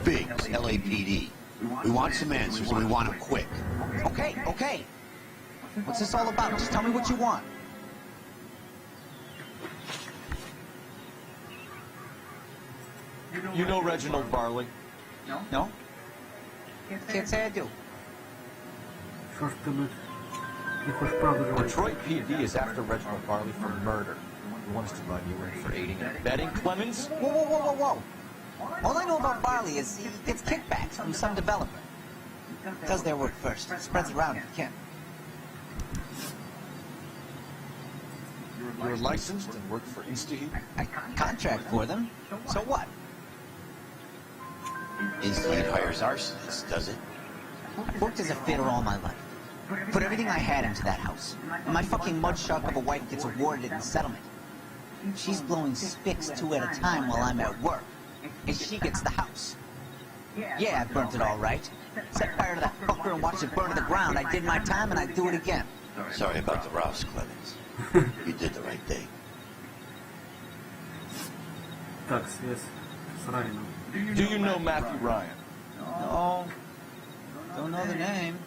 Biggs, LAPD. We want some answers, and we want them quick. Okay, okay. What's this all about? Just tell me what you want. You know Reginald Barley? No? Can't say I do. Что ж ты, блядь, не хочешь правду говорить? Detroit PD is after Reginald Barley for murder. He wants to run you in for aiding and abetting, Clemens? Whoa, whoa, whoa, whoa, whoa. All I know about Barley is he gets kickbacks from some developer. Does their work first. Spreads around if he can. You're licensed and work for InstaHeat? I contract for them. So what? InstaHeat hires arsonists, does it? Worked as a fitter all my life. Put everything I had into that house. And my fucking mudshark of a wife gets awarded in the settlement. She's blowing spics 2 at a time while I'm at work. And she gets the house. Yeah, I burnt it all right. Set fire to that fucker and watched it burn to the ground. I did my time and I'd do it again. Sorry about the Rouse, Clemens. You did the right thing. Так, связь с Райаном. Do you know Matthew Ryan? No. Don't know the name.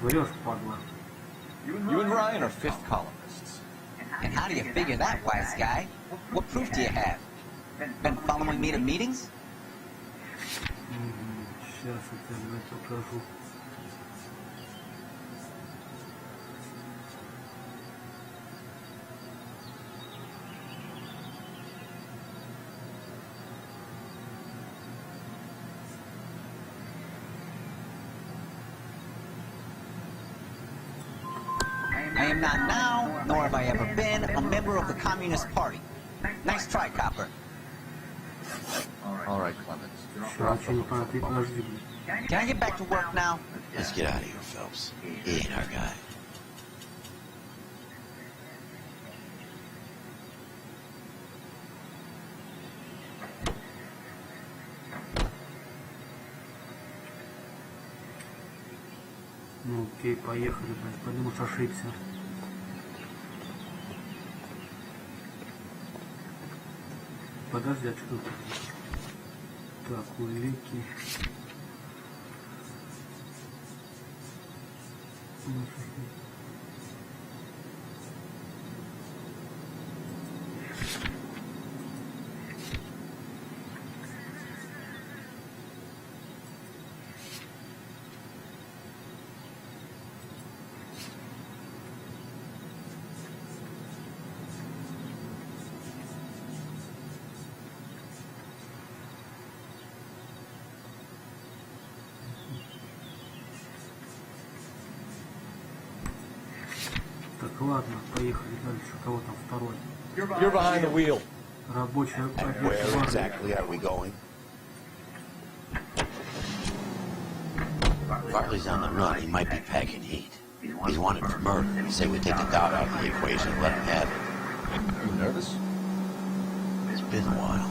Врешь, падла. You and Ryan are fifth columnists. And how do you figure that, wise guy? What proof do you have? Been following me to meetings? Сейчас я тебе, блядь, покажу. I am not now, nor have I ever been, a member of the Communist Party. Nice try, copper. All right, Clemens. Can I get back to work now? Let's get out of here, Phelps. He ain't our guy. Ну окей, поехали, блядь, подумаешь, ошибся. Подожди, а что тут? Так, улики. Так, ладно, поехали дальше. Кого там второй? You're behind the wheel. Рабочий And where exactly are we going? Farley's on the run. He might be packing heat. He's wanted for murder. He say we take the doubt out of the equation and let him have it. You nervous? It's been a while.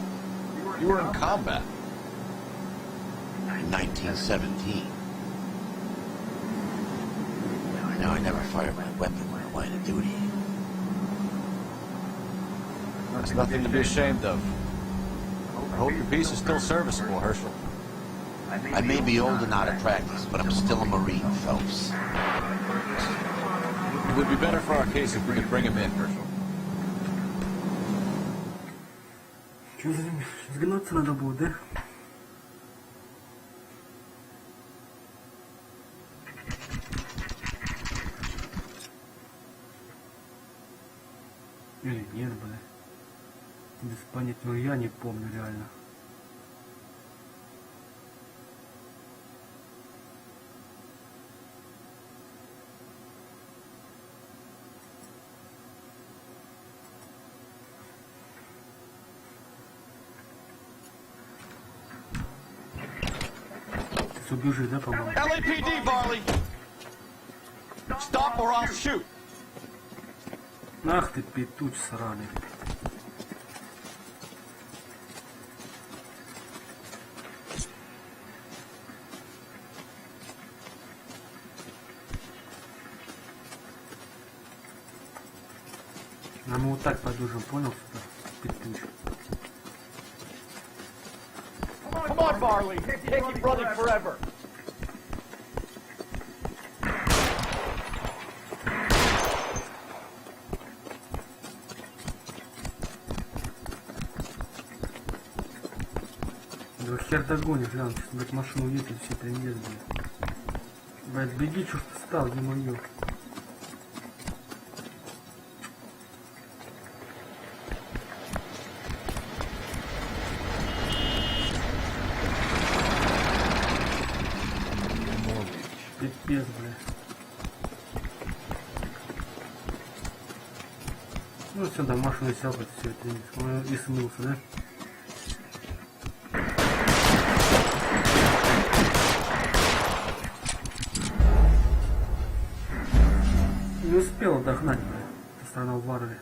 You were in combat. In 1917. Now I never fired my weapon when I line of duty. That's nothing to be ashamed of. I hope your piece is still serviceable, Herschel. I may be old and out of practice, but I'm still a Marine, Phelps. It would be better for our case if we could bring him in, Herschel. Что за ним? Сгнаться надо будет, да? Или нет, бля. Без понятия, ну я не помню реально. Сейчас убежит, да, по-моему? LAPD, Varley! Stop or I'll shoot! Ах ты, петуч сраный. А мы вот так подужим, понял, что петуч. Come on, Varley. Can't keep running forever. Да хер догонишь, глянь, сейчас, блядь, машину уедет, все пиздец, блядь. Блядь, беги, что ж ты стал, не мою. Пипец, блядь. Ну сюда машину сел, блядь, все это и смылся, да? Не успел отдохнуть, блядь, со стороны Варли.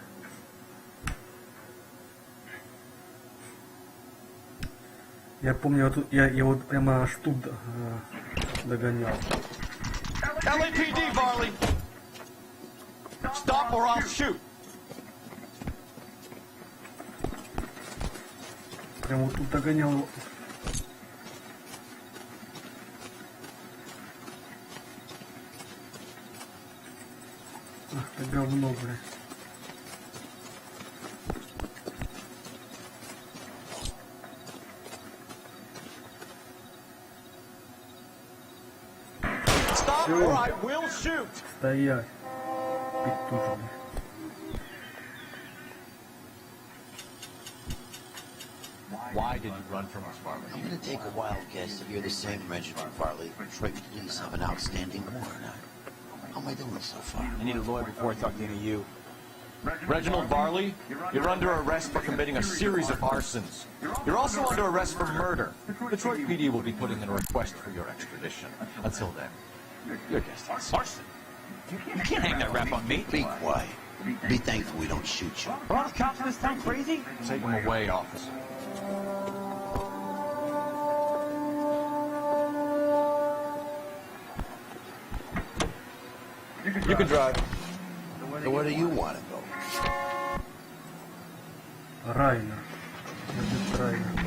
Я помню, я его прямо аж тут догонял. LAPD, Varley! Stop or I'll shoot! Прям вот тут догонял его. Ах ты говно, блядь. Всё. Стоять. Петуч, блядь. Why did you run from us, Varley? I'm gonna take a wild guess if you're the same regiment, Farley. Detroit police have an outstanding warrant. How am I doing so far? I need a lawyer before I talk to any of you. Reginald Varley, you're under arrest for committing a series of arsons. You're also under arrest for murder. Detroit PD will be putting in a request for your extradition. Until then, your guest is arson. You can't hang that rap on me. Be quiet. Be thankful we don't shoot you. Are all the cops in this town crazy? Take him away, officer. You can drive. So where do you want to go? Райнер. Это Райнер.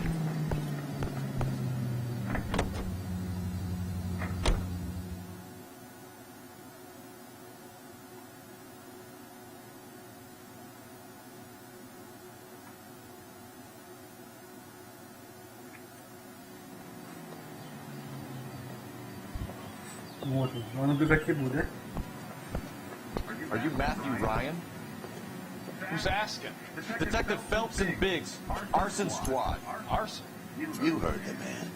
Вот он убегать не будет, да? Are you Matthew Ryan? Who's asking? Detective Phelps and Biggs, Arson Squad. Arson? You heard the man.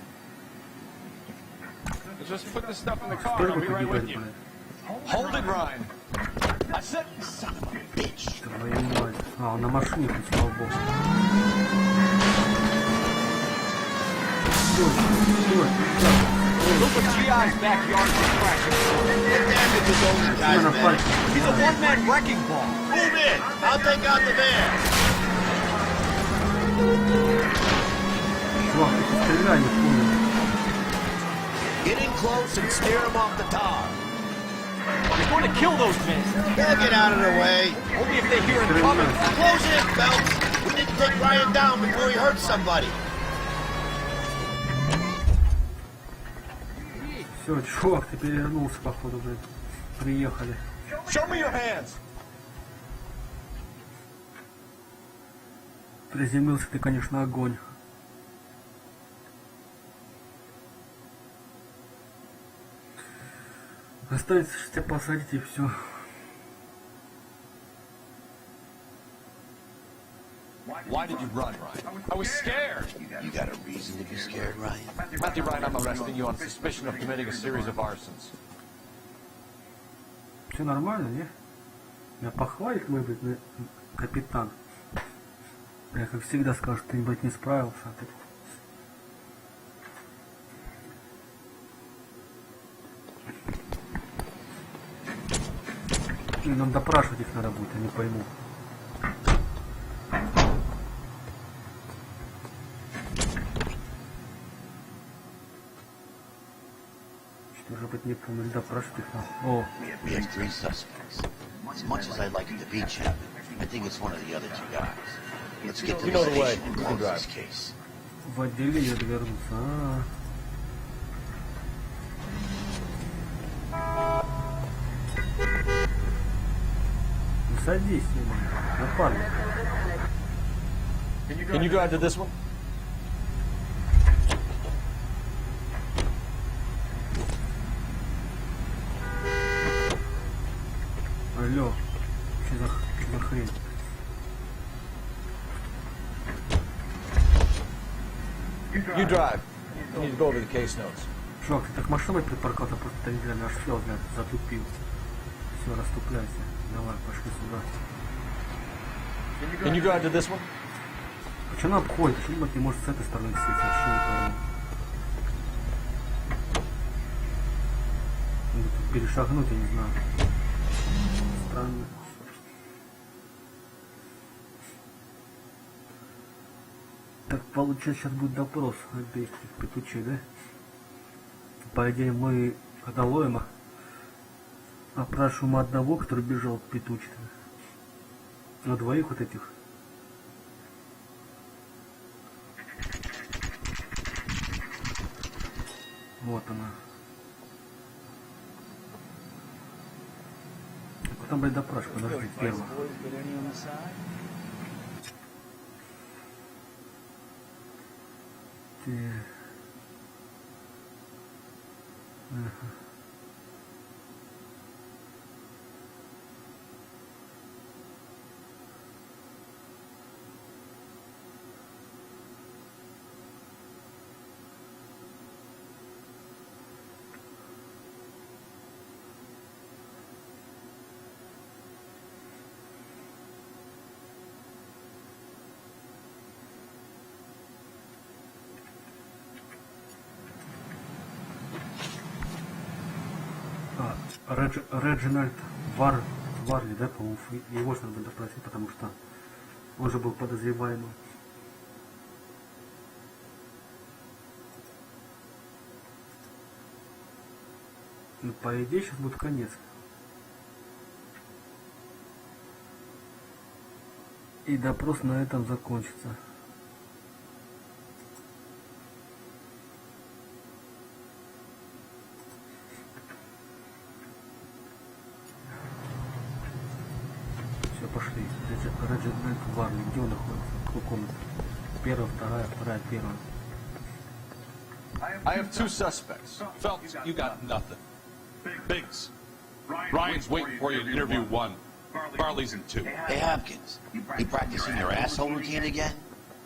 Just put this stuff in the car and I'll be right with you. Hold it, Ryan. I said, son of a bitch. Твою мать. А, он на машине, слава богу. Стой, стой, стой. Look at GI's backyard is crashing. Damn it, was only guy's man. He's a one-man wrecking ball. Move in. I'll take out the van. Чувак, ты стреляй, не понял. Get in close and steer him off the tar. You're going to kill those men. They'll get out of the way. Only if they hear him coming. Close in, Phelps. We need to take Ryan down before he hurts somebody. Все, чувак, ты перевернулся, походу, блин. Приехали. Show me your hands. Приземлился ты, конечно, огонь. Остается тебя посадить и все. Why did you run, Ryan? I was scared. You got a reason to be scared, Ryan? Matthew Ryan, I'm arresting you on suspicion of committing a series of arsons. Все нормально, не? Меня похвалит мой, блин, капитан. Я, как всегда, скажу, что ты, блядь, не справился. А ты... И нам допрашивать их надо будет, я не пойму. Что же быть не помню, допрашивать их надо. О! We have 3 suspects. As much as I'd like it to be Chapman, I think it's one of the other 2 guys. Let's get to the station and close this case. В отделение вернуться. Ну садись, напарник. Can you drive to this one? Алло, что за хрень? You drive. I need to go over the case notes. Чувак, ты так машиной припарковался, просто нереально аж сел, блядь, затупил. Все, расступляйся. Давай, пошли сюда. Can you drive to this one? Почему она обходит? Почему ты можешь с этой стороны сесть? Вообще не пойму. Надо тут перешагнуть, я не знаю. Странно. Так, получается, сейчас будет допрос обеих петучей, да? По идее, мы когда ловим, опрашиваем одного, который бежал к петучей. На 2 вот этих. Вот она. А потом, блядь, допрашиваю, подожди, первого. Ага. Реджинальд Варли, да, по-моему, его же надо допросить, потому что он же был подозреваемым. Ну, по идее, сейчас будет конец. И допрос на этом закончится. Пошли. Реджинальд Варли. Где он находится? Какую комнату? Первая, вторая, первая. I have 2 suspects. Phelps, you got nothing. Biggs. Ryan's waiting for you in interview 1. Farley's in 2. Hey, Hopkins, you practicing your asshole routine again?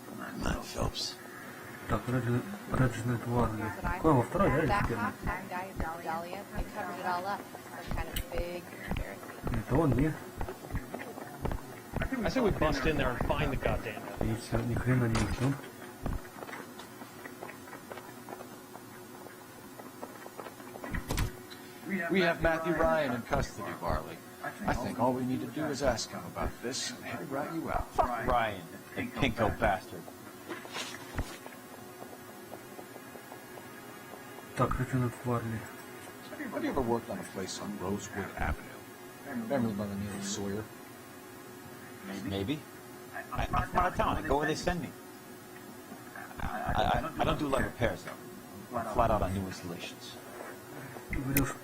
Come on, Phelps. Так, Реджинальд Варли. Какой он во второй, да, или первый? Это он, нет? I say we bust in there and find the goddamn. И все, ни хрена не ждем. We have Matthew Ryan in custody, Barley. I think all we need to do is ask him about this, and he'll rat you out. Fuck Ryan, the pinko bastard. Так, лейтенант Варли. Have you ever worked on a place on Rosewood Avenue? Remember by the name of Sawyer? Maybe. I'm out of town. I go where they send me. I don't do a lot of repairs, though. I'm flat out on new installations.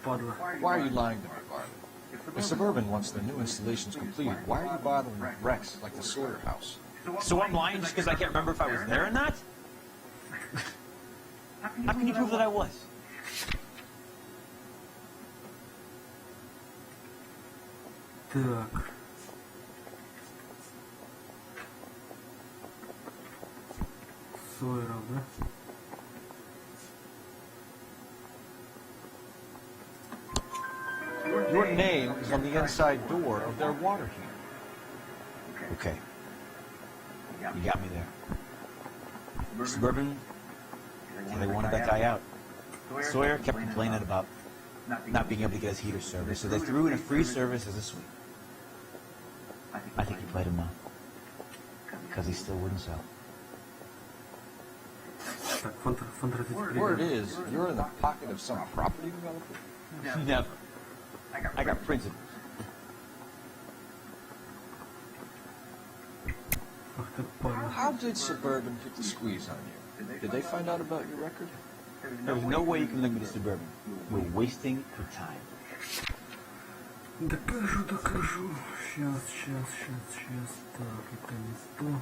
Why are you lying to me, Barley? The Suburban wants their new installations completed. Why are you bothering with wrecks like the Sawyer house? So I'm lying just because I can't remember if I was there or not? How can you prove that I was? Так. Сойеров, да? Your name is on the inside door of their water heater. Okay. You got me there. Suburban, they wanted that guy out. Sawyer kept complaining about not being able to get his heater service, so they threw in a free service as a sweep. I think he played him now. Because he still wouldn't sell. Word is, you're in the pocket of some property developer? Never. I got principles. How did Suburban get the squeeze on you? Did they find out about your record? There's no way you can link me to Suburban. We're wasting your time. Докажу. Сейчас. Так, это не то.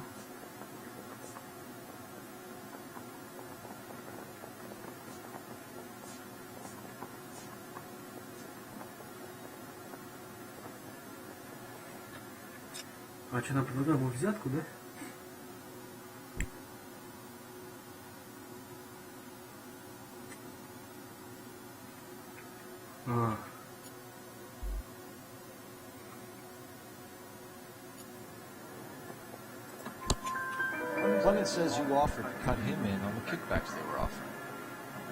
А что, нам предлагал ему взятку, да? А. Clement says you offered to cut him in on the kickbacks they were offering.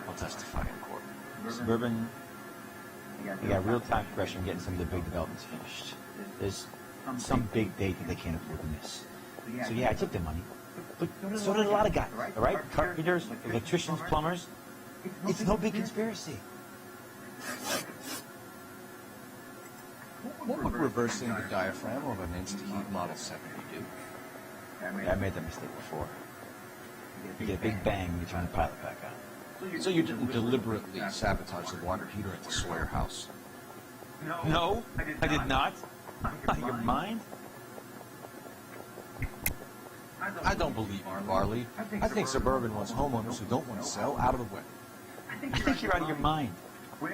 I'll testify in court. Suburban, they got real-time pressure on getting some of the big developments finished. There's some big date that they can't afford to miss. So yeah, I took their money. But so did a lot of guys, all right? Carpenters, electricians, plumbers. It's no big conspiracy. What would reversing the diaphragm of an Insta-Heat Model 70 do? Yeah, I made that mistake before. You get a big bang when you turn the pilot back on. So you didn't deliberately sabotage the water heater at the Sawyer house? No, I did not. Out of your mind? I don't believe you, Barley. I think Suburban wants homeowners who don't want to sell out of the way. I think you're out of your mind.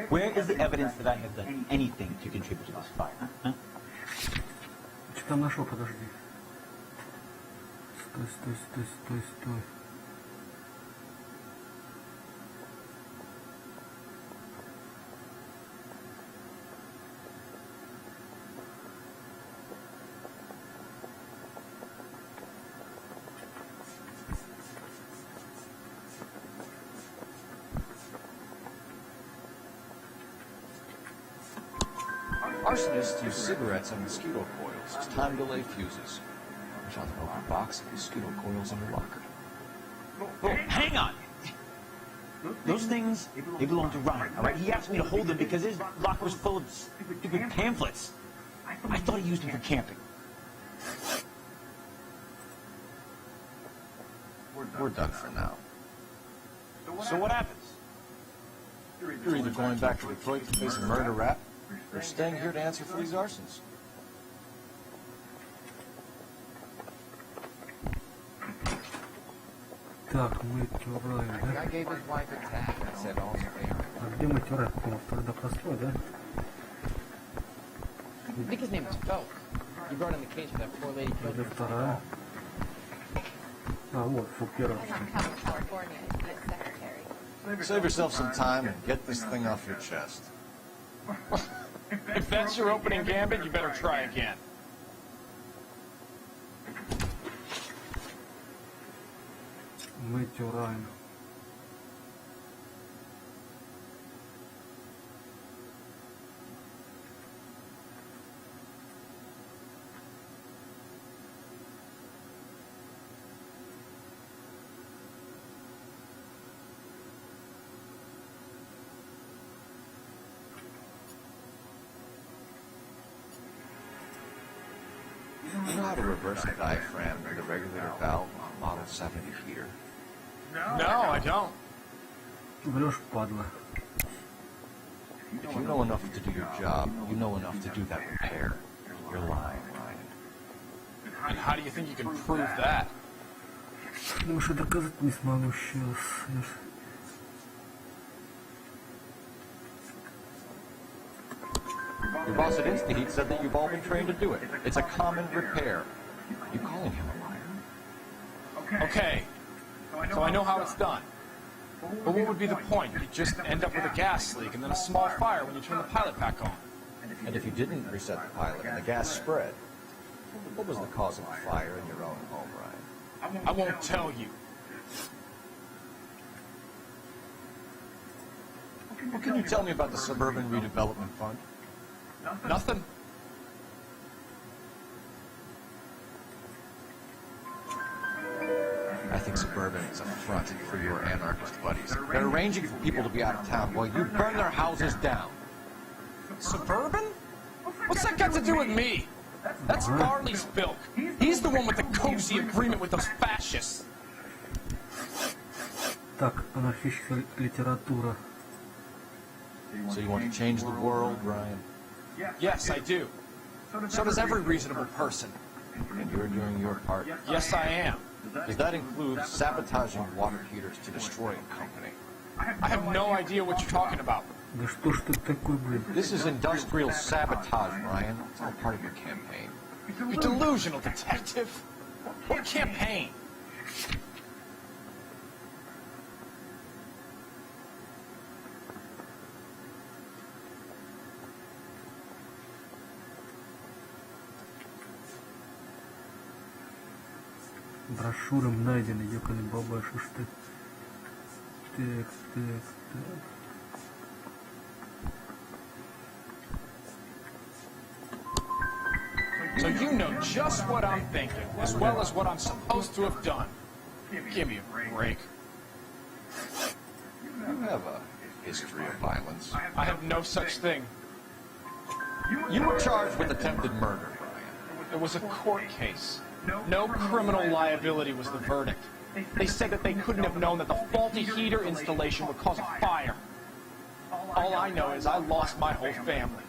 Where is the evidence that I have done anything to contribute to this fire? Huh? Что там нашел, подожди. Стой. Arsonists use cigarettes and mosquito coils as time delay fuses. We found an open box of mosquito coils in your locker. Oh, hang on! Those things, they belong to Ryan, all right? He asked me to hold them because his locker was full of stupid pamphlets. I thought he used them for camping. We're done for now. So what happens? You're either going back to Detroit to face a murder rap, or staying here to answer for these arsons. Так, мы тюраем, да? I gave his wife a tag that said all's fair. А где мы тюраем? Тогда простой, да? I think his name is Felk. He brought in the case for that poor lady killed Где in вторая? А, вот, фу, первая. California is the secretary. Save yourself some time and get this thing off your chest. If that's your opening gambit, you better try again. Мы тюраем. You know how to reverse a diaphragm with a regulator valve on a Model 70 heater? No, I don't. Врешь, падла. If you know enough to do your job, you know enough to do that repair. You're lying, Ryan. And how do you think you can prove that? Потому что доказать не смогу сейчас. Your boss at InstaHeat said that you've all been trained to do it. It's a common repair. You calling him a liar? Okay, so I know how it's done. But what would be the point? You just end up with a gas leak and then a small fire when you turn the pilot back on. And if you didn't reset the pilot and the gas spread, what was the cause of the fire in your own home, Ryan? I won't tell you. What can you tell me about the Suburban Redevelopment Fund? Nothing. I think Suburban is a front for your anarchist buddies. They're arranging for people to be out of town while you burn their houses down. Suburban? What's that got to do with me? That's Barley's bilk. He's the one with the cozy agreement with those fascists. Так, анархическая литература. So you want to change the world, Ryan? Yes, I do. So does every reasonable person. And you're doing your part? Yes, I am. Does that include sabotaging water heaters to destroy a company? I have no idea what you're talking about. Да что ж ты такой, блин? This is industrial sabotage, Ryan. It's all part of your campaign. You're delusional, detective. What campaign? Брошюрам найдены, ёкали баба, что ж ты. Так. So you know just what I'm thinking, as well as what I'm supposed to have done. Give me a break. You have a history of violence. I have no such thing. You were charged with attempted murder, Ryan. It was a court case. No criminal liability was the verdict. They said that they couldn't have known that the faulty heater installation would cause a fire. All I know is I lost my whole family.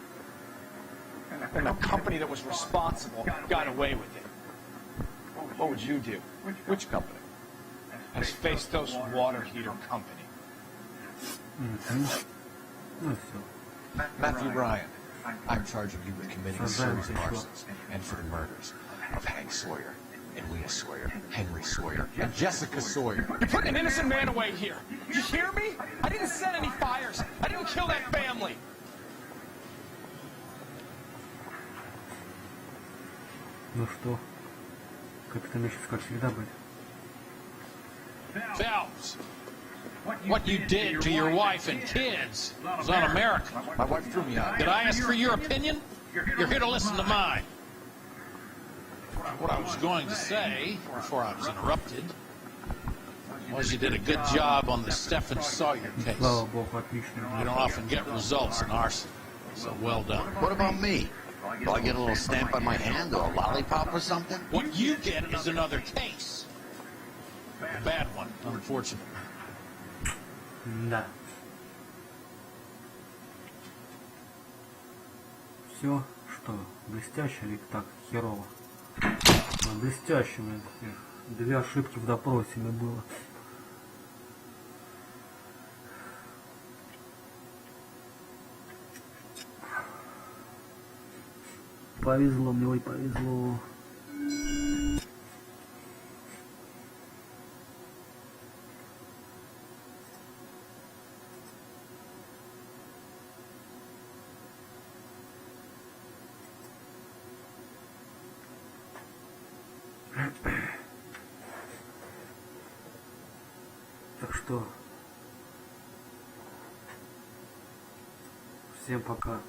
And the company that was responsible got away with it. What would you do? Which company? Asbestos water heater company. Matthew Ryan, I'm charged of you with committing a series of arsons and for the murders of Hank Sawyer, and Leah Sawyer, Henry Sawyer, and Jessica Sawyer. You're putting an innocent man away here. Did you hear me? I didn't set any fires. I didn't kill that family. Ну что? Капиталист, как всегда, будет. Phelps, what you did to your wife and kids was un-American. My wife threw me out. Did I ask for your opinion? You're here to listen to mine. What I was going to say, before I was interrupted, was you did a good job on the Stephen Sawyer case. Слава богу, отлично. You don't often get results in arson, so well done. What about me? Do I get a little stamp on my hand or a lollipop or something? What you get is another case. A bad one, unfortunately. Да. Все, что, блестяще или так, херово? Блестяще, блин. 2 ошибки в допросе мне было. Повезло мне, ой, повезло. Так что всем пока.